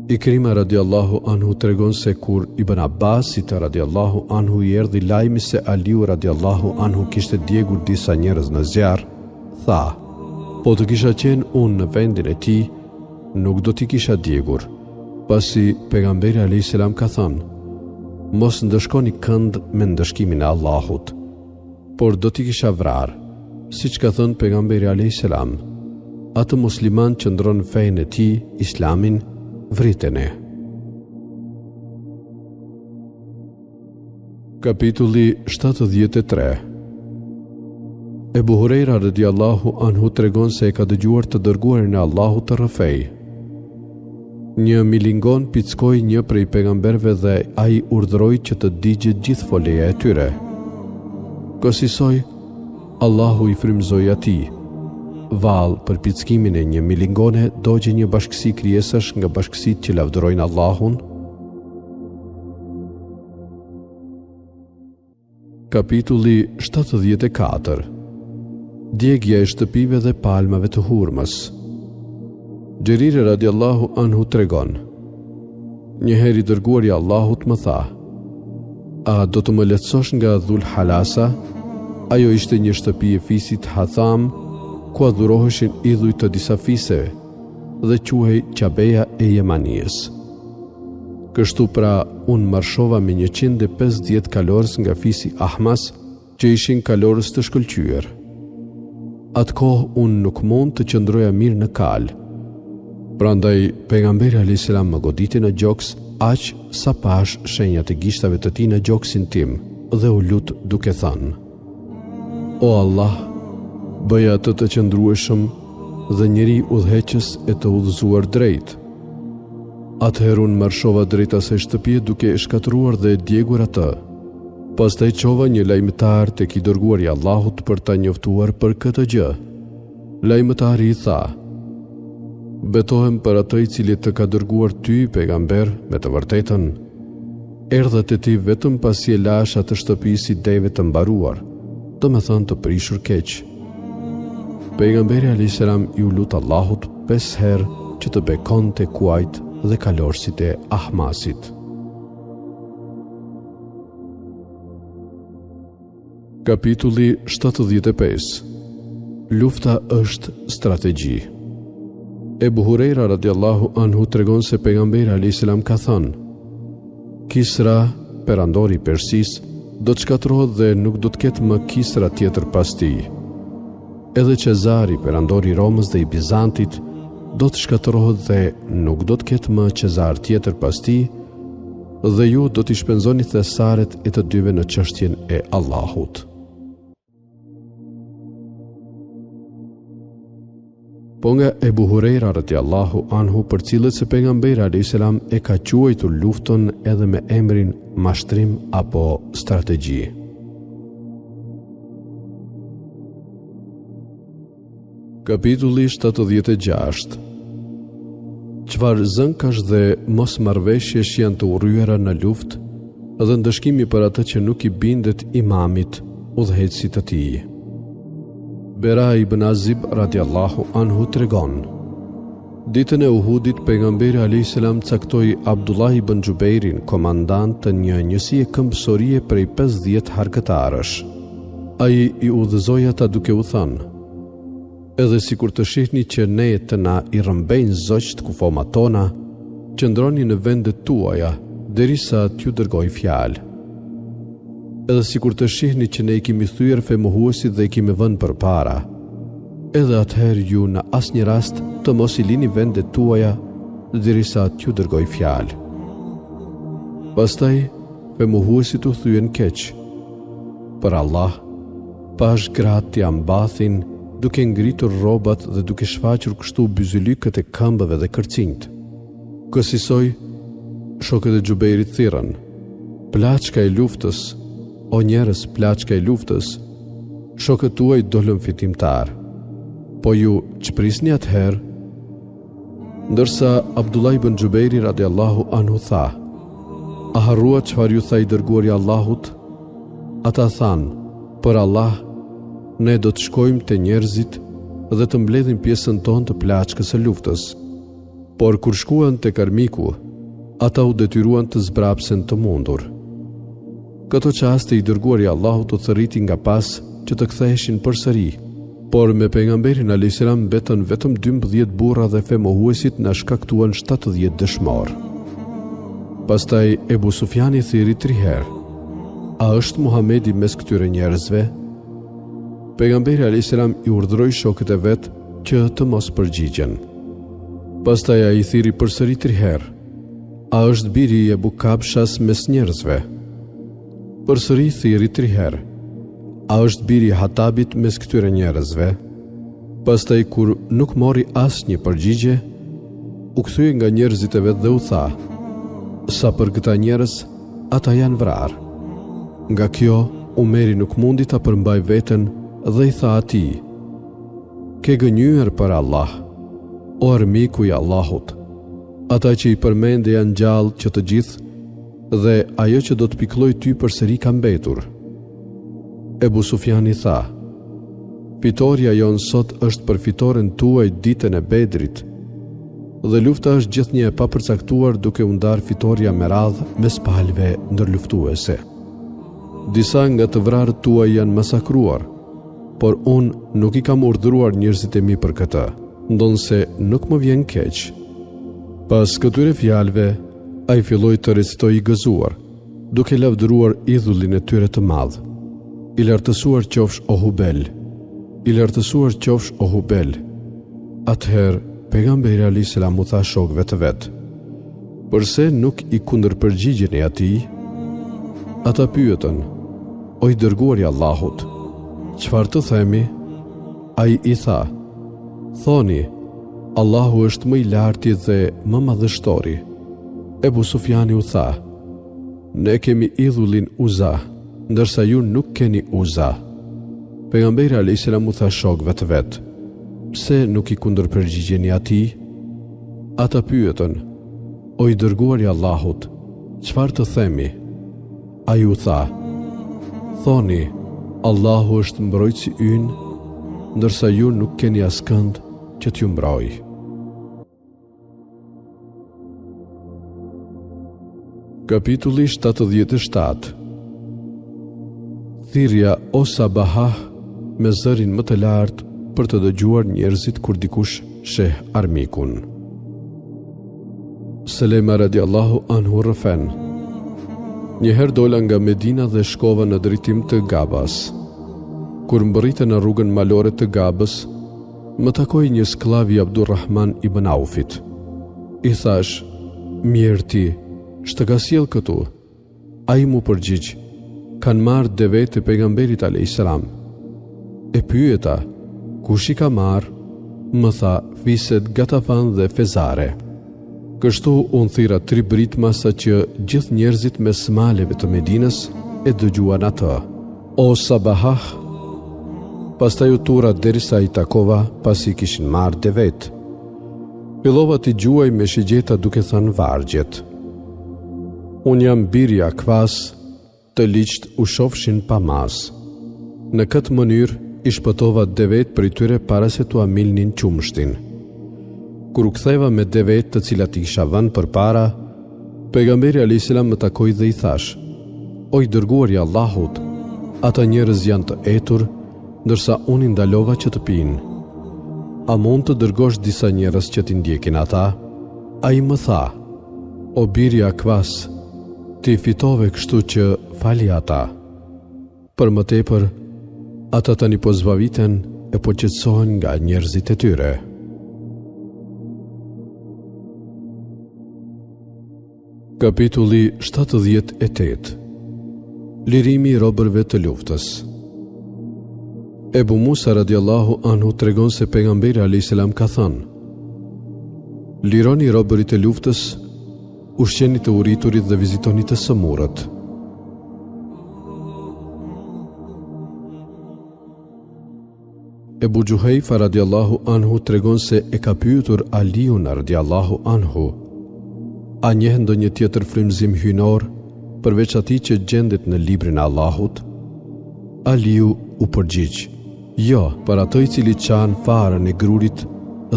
Ikrima radiallahu anhu tregon se kur Ibn Abbasit radiallahu anhu i erdhi lajmi se Aliu radiallahu anhu kishte djegur disa njerëz në zjarr, tha: po të kisha qenë unë në vendin e tij, nuk do t'i kisha djegur, pasi pejgamberi alayhis salam ka thënë: mos ndëshkoni kënd me ndëshkimin e Allahut, por do t'i kisha vrarë, siç ka thënë pejgamberi alayhis salam: atë musliman që ndron fenë e tij, islamin, vriteni. Kapitulli 73. Ebu Hurajra radiallahu anhu tregon se e ka dëgjuar të dërguarin e Allahut të rrëfej: një milingon pickoi një prej pejgamberëve dhe ai urdhëroi që të digjet gjithë foleja e tyre. Kësaj Allahu i frymëzoi atij. Vallë për pickimin e një milingone dogje një bashkësi krijesash nga bashkësitë që lavdërojnë Allahun. Kapitulli 74. djegja e shtëpive dhe palmave të hurmës. Xheriri radiallahu anhu tregon: një herë i dërguari i Allahut më tha: a do të më lehtësosh nga Dhul Halasa? Ajo ishte një shtëpi e fisit Hatham, ku adhuroheshin idhuj të disa fiseve dhe quhej Qabeja e Jemanijes. Kështu pra, unë marshova me 150 kalorës nga fisi Ahmas, që ishin kalorës të shkëlqyer. Atë kohë unë nuk mund të qëndroja mirë në kalë. Prandaj pejgamberi alayhis salam më goditi në gjoks, aq sa pash shenjat e gishtave të tij në gjoksin tim, dhe u lut duke thënë: O Allah, bëja atë të qëndrueshëm dhe njeri udhëheqës e të udhëzuar drejt. Atëherë unë marshova drejt asaj shtëpie duke e shkatëruar dhe e djegur atë. Pastaj çova një lajmëtar tek i dërguari i Allahut për ta njoftuar për këtë gjë. Lajmëtari i tha: betohem për atë i cili të ka dërguar ty, pejgamber, me të vërtetën. Erdhët e ti vetëm pasi e lash atë shtëpi si deve të mbaruar, do me thënë të prishur keq. Pejgamberi alayhis salam i u lut Allahut 5 herë që të bekonte kuajt dhe kalorësit e Ahmasit. Kapitulli 75. Lufta është strategji. Ebu Hurejra radiallahu anhu tregon se pejgamberi alayhis salam ka thënë: Kisra, perandori i Persisë, do të shkatërrohet dhe nuk do të ketë më Kisra tjetër pas tij. Edhe Cezari, perandori i Romës dhe i Bizantit, do të shkatërrohet dhe nuk do të ketë më Cezar tjetër pas tij, dhe ju do t'i shpenzoni thesaret e të dyve në çështjen e Allahut. Po nga Ebu Hurejra radiallahu anhu, për cilët se pejgamberi alayhis salam e ka quajtur luftën edhe me emrin mashtrim apo strategji. Kapitulli 76. Çfarë zënkash dhe mosmarrveshjesh janë të urryera në luftë, dhe ndëshkimi për atë që nuk i bindet imamit, udhëheqësit të tij. Bera ibn Azib radiallahu anhu tregon: ditën e Uhudit pejgamberi alayhis salam caktoi Abdullah ibn Xhubeirin komandant të një njësie këmbësorie prej 50 harkëtarësh. Ai i udhëzoi ata duke u thënë: edhe sikur të shihni që ne të na i rrëmbejnë zogjt kufomat tona, qëndroni në vendet tuaja derisa t'ju dërgoj fjalë. Edhe sikur të shihni që ne i kemi thyer femohuesit dhe i kemi vënë përpara, edhe atëherë ju në asnjë rast të mos i lini vendet tuaja derisa t'ju dërgoj fjalë. Pastaj femohuesit u thyen keq. Për Allah, pash gratë t'ia mbathin, duke ngritur rrobat dhe duke shfaqur kështu byzylykët e këmbëve dhe kërcinjt. Kësaj shokët e Xhubeirit thirrën: plaçka e luftës, o njerëz, plaçka e luftës, shokët tuaj dolën fitimtar. Po ju çprisni atëherë? Ndërsa Abdullah ibn Xhubeiri radiallahu anhu tha: a harrua çfarë ju tha i dërguari i Allahut? Ata thanë: për Allah, ne do të shkojmë te njerëzit dhe të mbledhim pjesën tonë të plaçkës së luftës. Por kur shkuan tek armiku, ata u detyruan të zbrapsen të mundur. Këto qaste i dërguari i Allahut u thërriti nga pas që të ktheheshin përsëri, por me pejgamberin alayhis salam betën vetëm 12 burra dhe femohuesit na shkaktuan 70 dëshmor. Pastaj Ebu Sufjani thiri 3 herë: a është Muhamedi mes këtyre njerëzve? Pejgamberi alayhis salam i urdhëroi shokët e vet që të mos përgjigjen. Pastaj ai thiri përsëri 3 herë: a është biri i Ebu Kabshas mes njerëzve? Përsëri thiri 3 herë: a është biri i Hatabit mes këtyre njerëzve? Pastaj kur nuk mori asnjë përgjigje, u kthye nga njerëzit e vet dhe u tha: sa për këta njerëz, ata janë vrarë. Nga kjo, Umeri nuk mundi ta përmbaj veten dhe i tha atij: ke gënjur për Allah, o armiku i Allahut. Ata që i përmende janë gjallë që të gjithë, dhe ajo që do të pikëlloj ty përsëri ka mbetur. Ebu Sufjani tha: Fitoria jonë sot është për fitoren tuaj ditën e Bedrit, dhe lufta është gjithnjë e papërcaktuar duke u ndarë fitoria me radhë mes palëve ndërluftuese. Disa nga të vrarët tuaj janë masakruar, por unë nuk I kam urdhëruar njerëzit e mi për këtë, ndonse nuk më vjen keq. Pas këtyre fjalëve, ai filloi të recitoj I gëzuar, duke lavdëruar idhullin e tyre të madh. I lartësuar qofsh o Hubel, I lartësuar qofsh o Hubel. Atëherë pejgamberi alayhis salam u tha shokëve të vet: "Përse nuk I kundërpërgjigjeni atij?" Ata pyetën: "O I dërguari I Allahut, çfarë të themi?" Ai I tha: "Thoni, Allahu është më I larti dhe më madhështori." Ebu Sufjani u tha: "Ne kemi idhullin Uza, ndërsa ju nuk keni Uza." Pejgamberi alayhis salam u tha shokëve të vet: "Pse nuk I kundërpërgjigjeni atij?" Ata pyetën: "O I dërguari I Allahut, çfarë të themi?" Ai u tha: "Thoni, Allahu është mbrojtësi ynë, ndërsa ju nuk keni askënd që t'ju mbrojë." Kapitulli 77. Thirrja o Sabahah me zërin më të lartë për të dëgjuar njerëzit kur dikush sheh armikun. Selema radiallahu anhu rëfen: "Njëherë dola nga Medina dhe shkova në drejtim të Gabas. Kur mbërritën në rrugën malore të Gabës, më takoi një skllav I Abdurrahman ibn Aufit. I thash: "Mirë ti, ç'të ka sjell këtu?" Ai mu përgjigj: "Kanë marrë deve të pejgamberit alayhis salam." E pyeta: "Kush I ka marrë?" Më tha: "Fiset Gatafan dhe Fezare." Kështu unë thira 3 britma sa që gjithë njerëzit me smaleve të Medinës e dëgjuan atë. O Sabahah! Pastaj u tura derisa I takova pasi kishin marrë devet. Fillova t'i gjuaj me shigjeta duke thënë vargjet. Unë jam birja kvas, të liqt u shofshin pa mas. Në këtë mënyrë I shpëtova devet për I tyre para se t'u amilnin qumshtin. Kur u ktheva me devet të cilat I kisha vënë përpara, pejgamberi alayhis salam më takoi dhe I thash: "O I dërguari I Allahut, ata njerëz janë të etur, ndërsa unë I ndalova që të pinë. A mund të dërgosh disa njerëz që t'i ndjekin ata?" Ai më tha: "O birja kvas, ti fitove kështu që fali ata." Për më tepër, ata tani po zbaviten e po qetësohen nga njerëzit e tyre. Kapitulli 78. Lirimi I robërve të luftës. Ebu Musa radiallahu anhu tregon se pejgamberi alayhis salam ka thënë: "Lironi robërit e luftës, ushqeni të uriturit dhe vizitoni të sëmurët." Ebu Gjuhejfa radiallahu anhu tregon se e ka pyetur Aliun radiallahu anhu: "A njeh ndonjë tjetër frymëzim hyjnor përveç atij që gjendet në librin e Allahut?" Aliu u përgjigj: "Jo, për atë I cili çan farën e grurit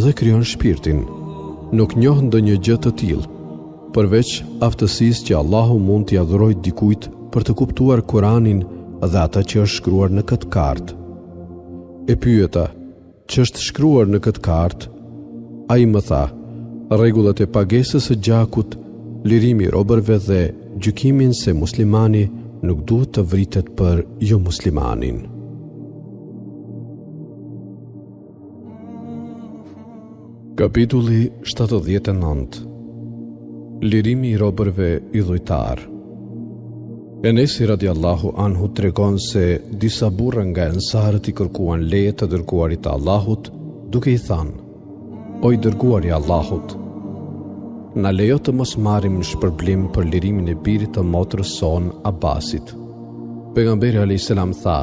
dhe krijon shpirtin. Nuk njoh ndonjë gjë të tillë, përveç aftësisë që Allahu mund t'i adhurojë dikujt për të kuptuar Kur'anin dhe atë që është shkruar në këtë kartë." E pyeta: "Ç'është shkruar në këtë kartë?" Ai më tha: "Rregullat e pagesës së gjakut, lirimi I robërve dhe gjykimin se muslimani nuk duhet të vritet për jo muslimanin." Kapitulli 79. Lirimi I robërve idhujtar. Enesi radiallahu anhu tregon se disa burra nga ensarët I kërkuan leje të dërguarit të Allahut, duke I thënë: "O I dërguari I Allahut, na lejo të mos marrim në shpërblim për lirimin e birit të motrës son Abbasit." Pejgamberi alayhis salam tha: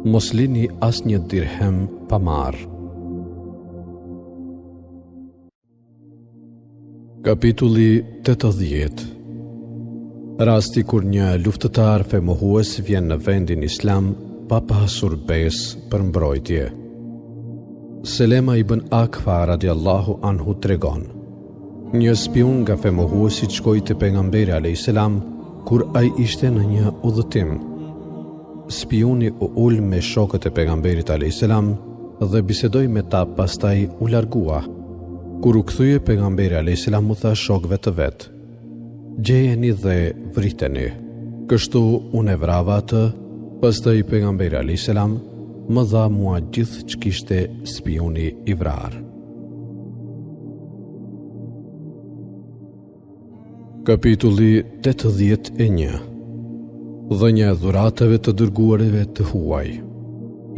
"Mos lini asnjë dirhem pa marrë." Kapitulli 80. Rasti kur një luftëtar femohues vjen në vendin islam pa pasur besë për mbrojtje. Selema ibn Akfa radiallahu anhu tregon: një spion nga femohuesit shkoi te pejgamberi alayhis salam kur ai ishte në një udhëtim. Spioni u ul me shokët e pejgamberit alayhis salam dhe bisedoi me ta, pastaj u largua. Kur u kthye pejgamberi alayhis salam u tha shokëve të vet: gjejeni dhe vriteni. Kështu unë e vrava atë, pastaj pejgamberi alayhis salam më dha mua gjithë që kishte spioni i vrarë. Kapitulli 81. Dhënia e dhuratave të dërguarive të huaj.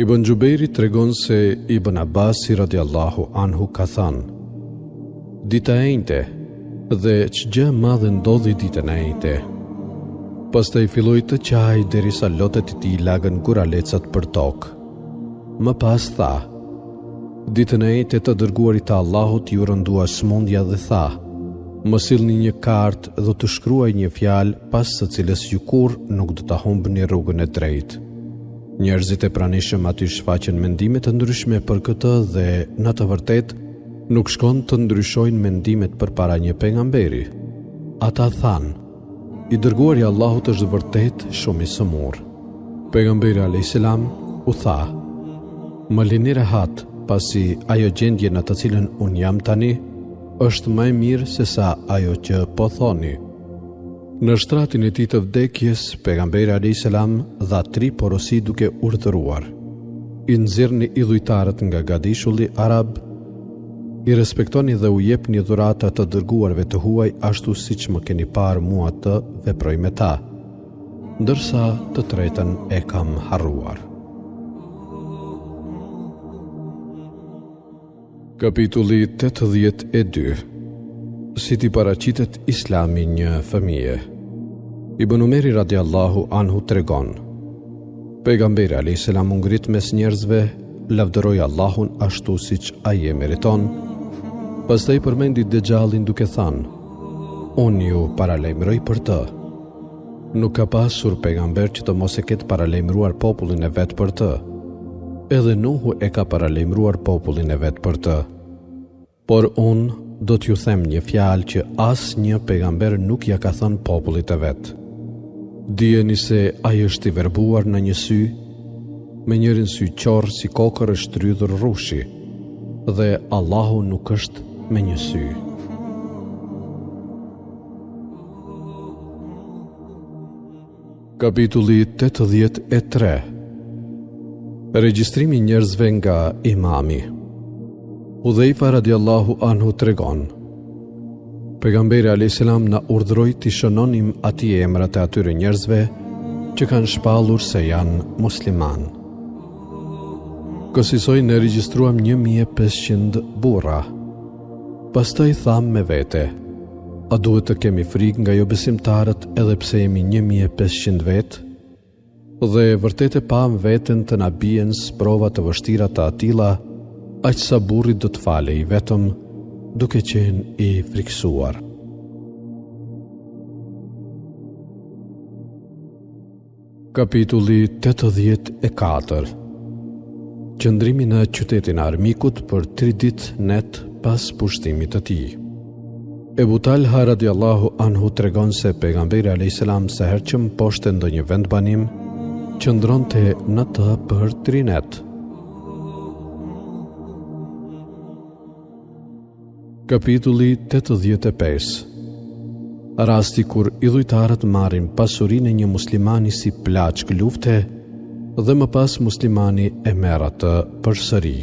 Ibn Xhubeiri tregon se Ibn Abbasi radiallahu anhu ka thënë: dita e njëjte, dhe ç'gjë e madhe ndodhi ditën e njëjte. Pastaj filloi të qaj derisa lotët e tij lagën guralecat për tokë. Më pas tha: ditën e njëjtë të dërguarit të Allahut ju rëndua smundja dhe tha: më sillni një kartë dhe të shkruaj një fjalë pas së cilës ju kurrë nuk do ta humbni rrugën e drejtë. Njerëzit e pranishëm aty shfaqen mendime të ndryshme për këtë dhe në të vërtetë nuk shkon të ndryshojnë mendimet përpara një pejgamberi. Ata thanë: i dërguari i Allahut është vërtet shumë i sëmurë. Pejgamberi alayhis salam u tha: më lini rehat, pasi ajo gjendje në të cilën unë jam tani është më e mirë se sa ajo që po thoni. Në shtratin e tij të vdekjes, pejgamberi alayhis salam dha 3 porosi duke urdhëruar: i nxirrni idhujtarët nga gadishulli arab, i respektoni dhe u jepni dhurata të dërguarve të huaj ashtu siç më keni parë mua të veproj me ta, ndërsa të tretën e kam harruar. Kapitulli 82. Si ti paraqitet Islami një fëmije. Ibn Umeri radiallahu anhu tregon: pejgamberi alayhis salam u ngrit mes njerëzve, lavdëroi Allahun ashtu siç ai e meriton, pastaj përmendi Dejjalin duke thënë: unë ju paralajmëroj për të. Nuk ka pasur pejgamber që të mos e ketë paralajmëruar popullin e vet për të. Edhe Nuhu e ka paralajmëruar popullin e vet për të. Por unë do t'ju them një fjalë që asnjë pejgamber nuk ja ka thënë popullit e vet. Dijeni se ai është i verbuar në një sy, me njërin sy qorr si kokër është trydhur rrushi, dhe Allahu nuk është me një sy. Kapitulli 83. Regjistrimi njerëzve nga imami. Hudhaifa radiallahu anhu tregon: pejgamberi alayhis salam na urdhëroi të shënonim atij emrat e atyre njerëzve që kanë shpallur se janë musliman. Kësaj ne regjistruam 1500 burra. Pastaj tham me vete: a duhet të kemi frikë nga jo besimtarët edhe pse jemi 1500 vetë? Dhe vërtet e pam veten të na bien sprova të vështira të atilla, aq sa burri do të falej vetëm duke qenë i friksuar. Kapitulli 84. Qëndrimi në qytetin e armikut për 3 ditë net pas pushtimit të tij. Ebu Talha radiallahu anhu tregon se pejgamberi alayhis salam sa herë që mposhte ndonjë vend banim, qëndronte në të për 3 net. Kapitulli 85. Rasti kur idhujtarët marrin pasurinë e një muslimani si plaçk lufte dhe më pas muslimani e merr atë përsëri.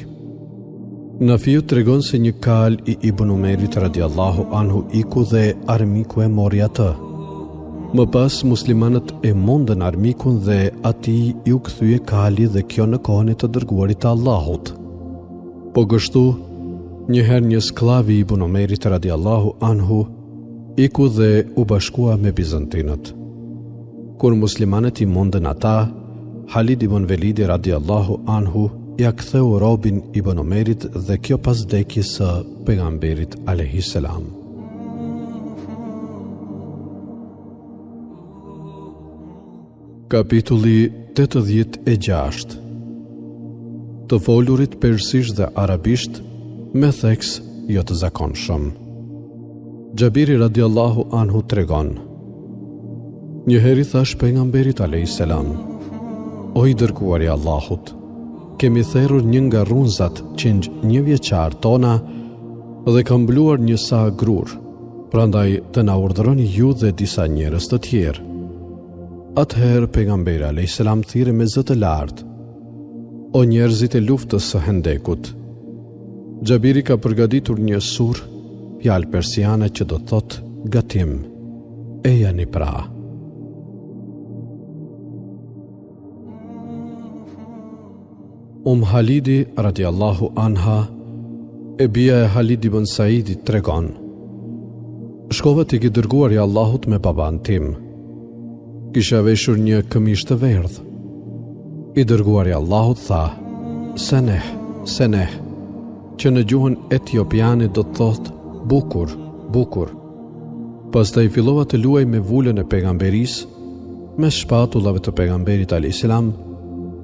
Nafiu tregon se një kal i Ibn Umerit radiallahu anhu iku dhe armiku e mori atë. Më pas muslimanët e mundën armikun dhe atij u kthye kali dhe kjo në kohën e të dërguarit të Allahut. Po kështu, njëherë një sklav i Ibn Umerit radiallahu anhu iku dhe u bashkua me bizantinët. Kur muslimanët i mundën ata, Halid ibn Velidi radiallahu anhu ja ktheu robin Ibn Umerit dhe kjo pas vdekjes së pejgamberit alayhis salam. Kapitulli 86. Të folurit persisht dhe arabisht me theks jo të zakonshëm. Xhabiri radiallahu anhu tregon: Njëheri thash pejgamberit alayhis salam: O i dërguari i Allahut, kemi therrur një nga runzat 101 vjeçar tona dhe ka mbuluar një sa grur, prandaj të na urdhëroni ju dhe disa njerëz të tjerë. Atëherë pejgamberi alayhis salam thirrë me zë të lartë: O njerëzit e luftës së Hendekut. Xhabiri ka përgatitur një surë, fjalë persiane që do thotë gatim. E jani pra. Halidi radiallahu anha, e bia e Halid ibn Saidit tregon: Shkova te i dërguar i Allahut me baban tim. Kisha veshur një këmish të verdhë. I dërguar i Allahut tha: Seneh, që në gjuhën etiopiane do të thotë bukur, bukur. Pastaj fillova të luaj me vulën e pejgamberisë, me shpatullave të pejgamberit alayhis salam,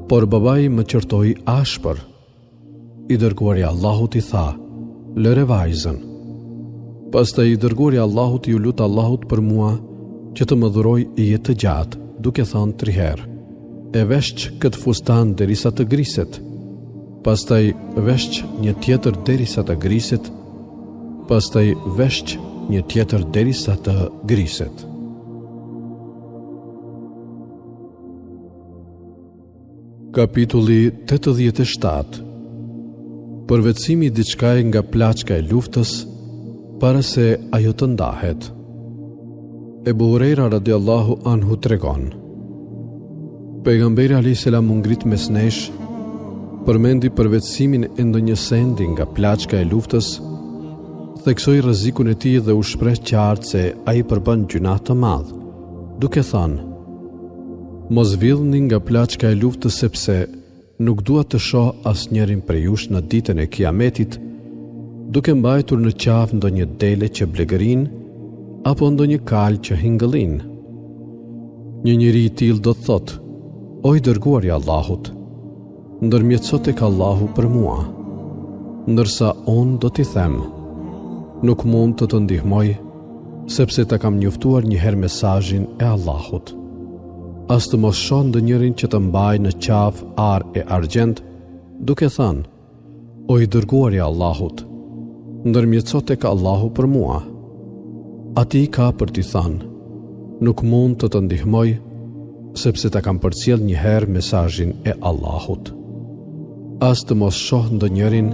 por babai më qërtoi ashpër. I dërguari i Allahut i tha: Lëre vajzën. Pastaj i dërguari i Allahut ju lut Allahut për mua që të më dhuroj jetë të gjatë, duke thënë 3 herë: E veshq këtë fustan derisa të griset. Pastaj veshq një tjetër derisa të griset. Pastaj veshq një tjetër derisa të griset. Kapitulli 87. Përvetësimi i diçkaje nga plaçka e luftës para se ajo të ndahet. Ebu Hurajra radiallahu anhu tregon: Pejgamberi alayhis salam u ngrit mes nesh, përmendi përvetësimin e ndonjë sendi nga plaçka e luftës, theksoi rrezikun e tij dhe u shpreh qartë se ai përbën gjuna të madh, duke thënë: Mos villni nga plaçka e luftës sepse nuk dua të shoh asnjërin prej jush në ditën e Kiametit duke mbajtur në qafë ndonjë dele që blegërin apo ndonjë kal që hingëllin. Një njeri i tillë do të thotë: O i dërguari i Allahut, ndërmjetëso tek Allahu për mua, ndërsa unë do t'i them: Nuk mund të të ndihmoj, sepse ta kam njoftuar një herë mesazhin e Allahut. As të mos shoh ndonjërin që të mbaj në qafë ar e argjend, duke thënë: O i dërguari i Allahut, ndërmjetëso tek Allahu për mua. Ati ka për t'i thënë: Nuk mund të të ndihmoj, sepse ta kam përcjell një herë mesazhin e Allahut. As të mos shoh ndonjërin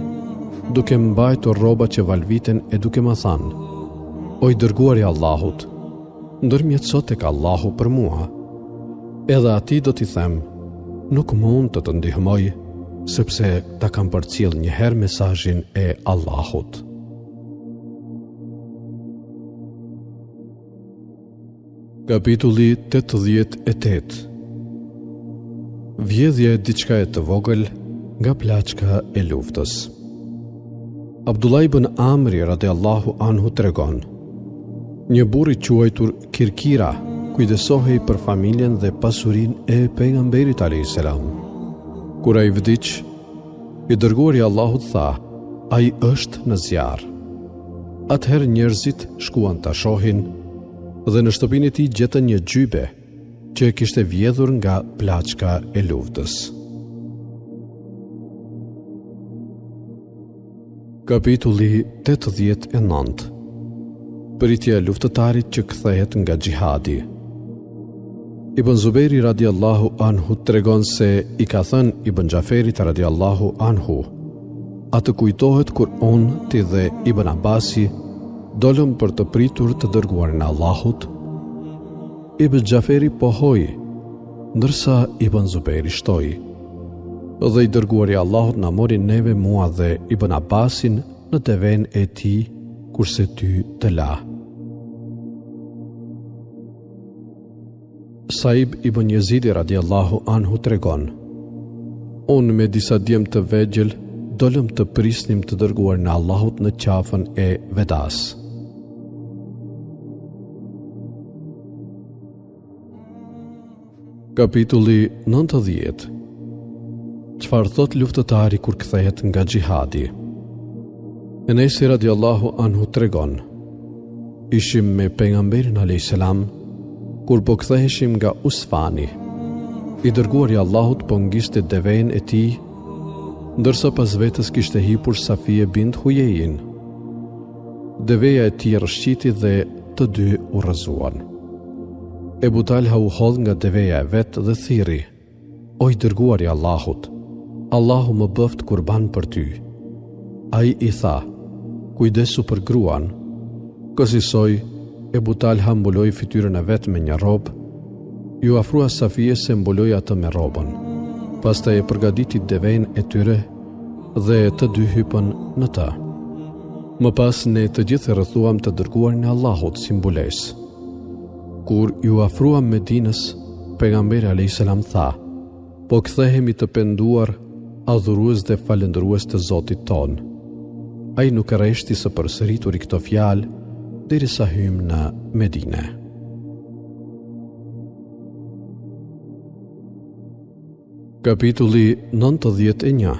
duke mbajtur rroba që valviten e duke më thënë: O i dërguari i Allahut, ndërmjetëso tek Allahu për mua. Edhe ati do t'i them: Nuk mund të të ndihmoj, sepse ta kam përcjell një herë mesazhin e Allahut. Kapitulli 88. Vjedhja e diçkaje të vogël nga plaçka e luftës. Abdullah ibn Amri radiallahu anhu tregon: Një burr i quajtur Kirkira kujdesohej për familjen dhe pasurinë e pejgamberit alayhis salam. Kur ai vdiq, i dërguari i Allahut tha: Ai është në zjarr. Atëherë njerëzit shkuan ta shohin dhe në shtëpinë e tij gjetën një gjybe që e kishte vjedhur nga plaçka e luftës. Kapitulli 89. Pritja e luftëtarit që kthehet nga xhihadi. Ibn Zubejri radiallahu anhu tregon se i ka thënë Ibn Xhaferit radiallahu anhu: Atë kujtohet kur unë, ti dhe Ibn Abasi dolëm për të pritur të dërguarin e Allahut. Ibn Xhaferi pohoi, ndërsa Ibn Zubejri shtoi. Dhe i dërguari i Allahut na mori neve, mua dhe Ibn Abbasin, në deven e tij, kurse ty të la. Saib ibn Jezidi radiallahu anhu tregon: Unë me disa djemë të vegjël dolëm të prisnim të dërguarin e Allahut në qafën e Vedas. Kapitulli 90. Çfarë thot luftëtari kur kthehet nga xhihadi? Enesi radiallahu anhu tregon: ishim me pejgamberin a.s. kur po ktheheshim nga Usfani. I dërguari i Allahut po ngiste deven e tij, ndërsa pas vetës kishte hipur Safie bint Hujejin. Deveja e tij rrëshqiti dhe të dy u rrëzuan. Ebu Talha u hodh nga deveja e vet dhe thiri: "O i dërguari i Allahut, Allahu më bëft kurban për ty." Ai i tha: "Kujdesu për gruan." Kësaj Ebu Talha mbuloi fytyrën e vet me një rrobë, ju afrua Safie se mbuloi atë me rrobën. Pastaj e përgatiti deven e tyre dhe të dy hypën në të. Më pas ne të gjithë rrethuam të dërguarin e Allahut si mbulesë. Kur ju afruam Medinës, pejgamberi a.s. tha: "Po kthehemi të penduar, adhurues dhe falendërues të Zotit ton." Ai nuk rreshti së përsërituri këto fjalë derisa hym në Medinë. Kapitulli 91.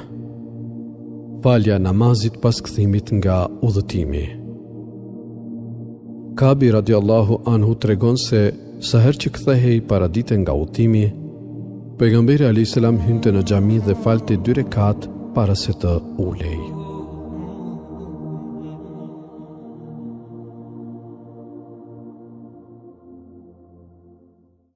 Falja namazit pas kthimit nga udhëtimi. Kabi radiallahu anhu tregon se sa herë që kthehej paradite nga udhëtimi, pejgamberi a.s. hynte në xhami dhe falte 2 rekat para se të ulej.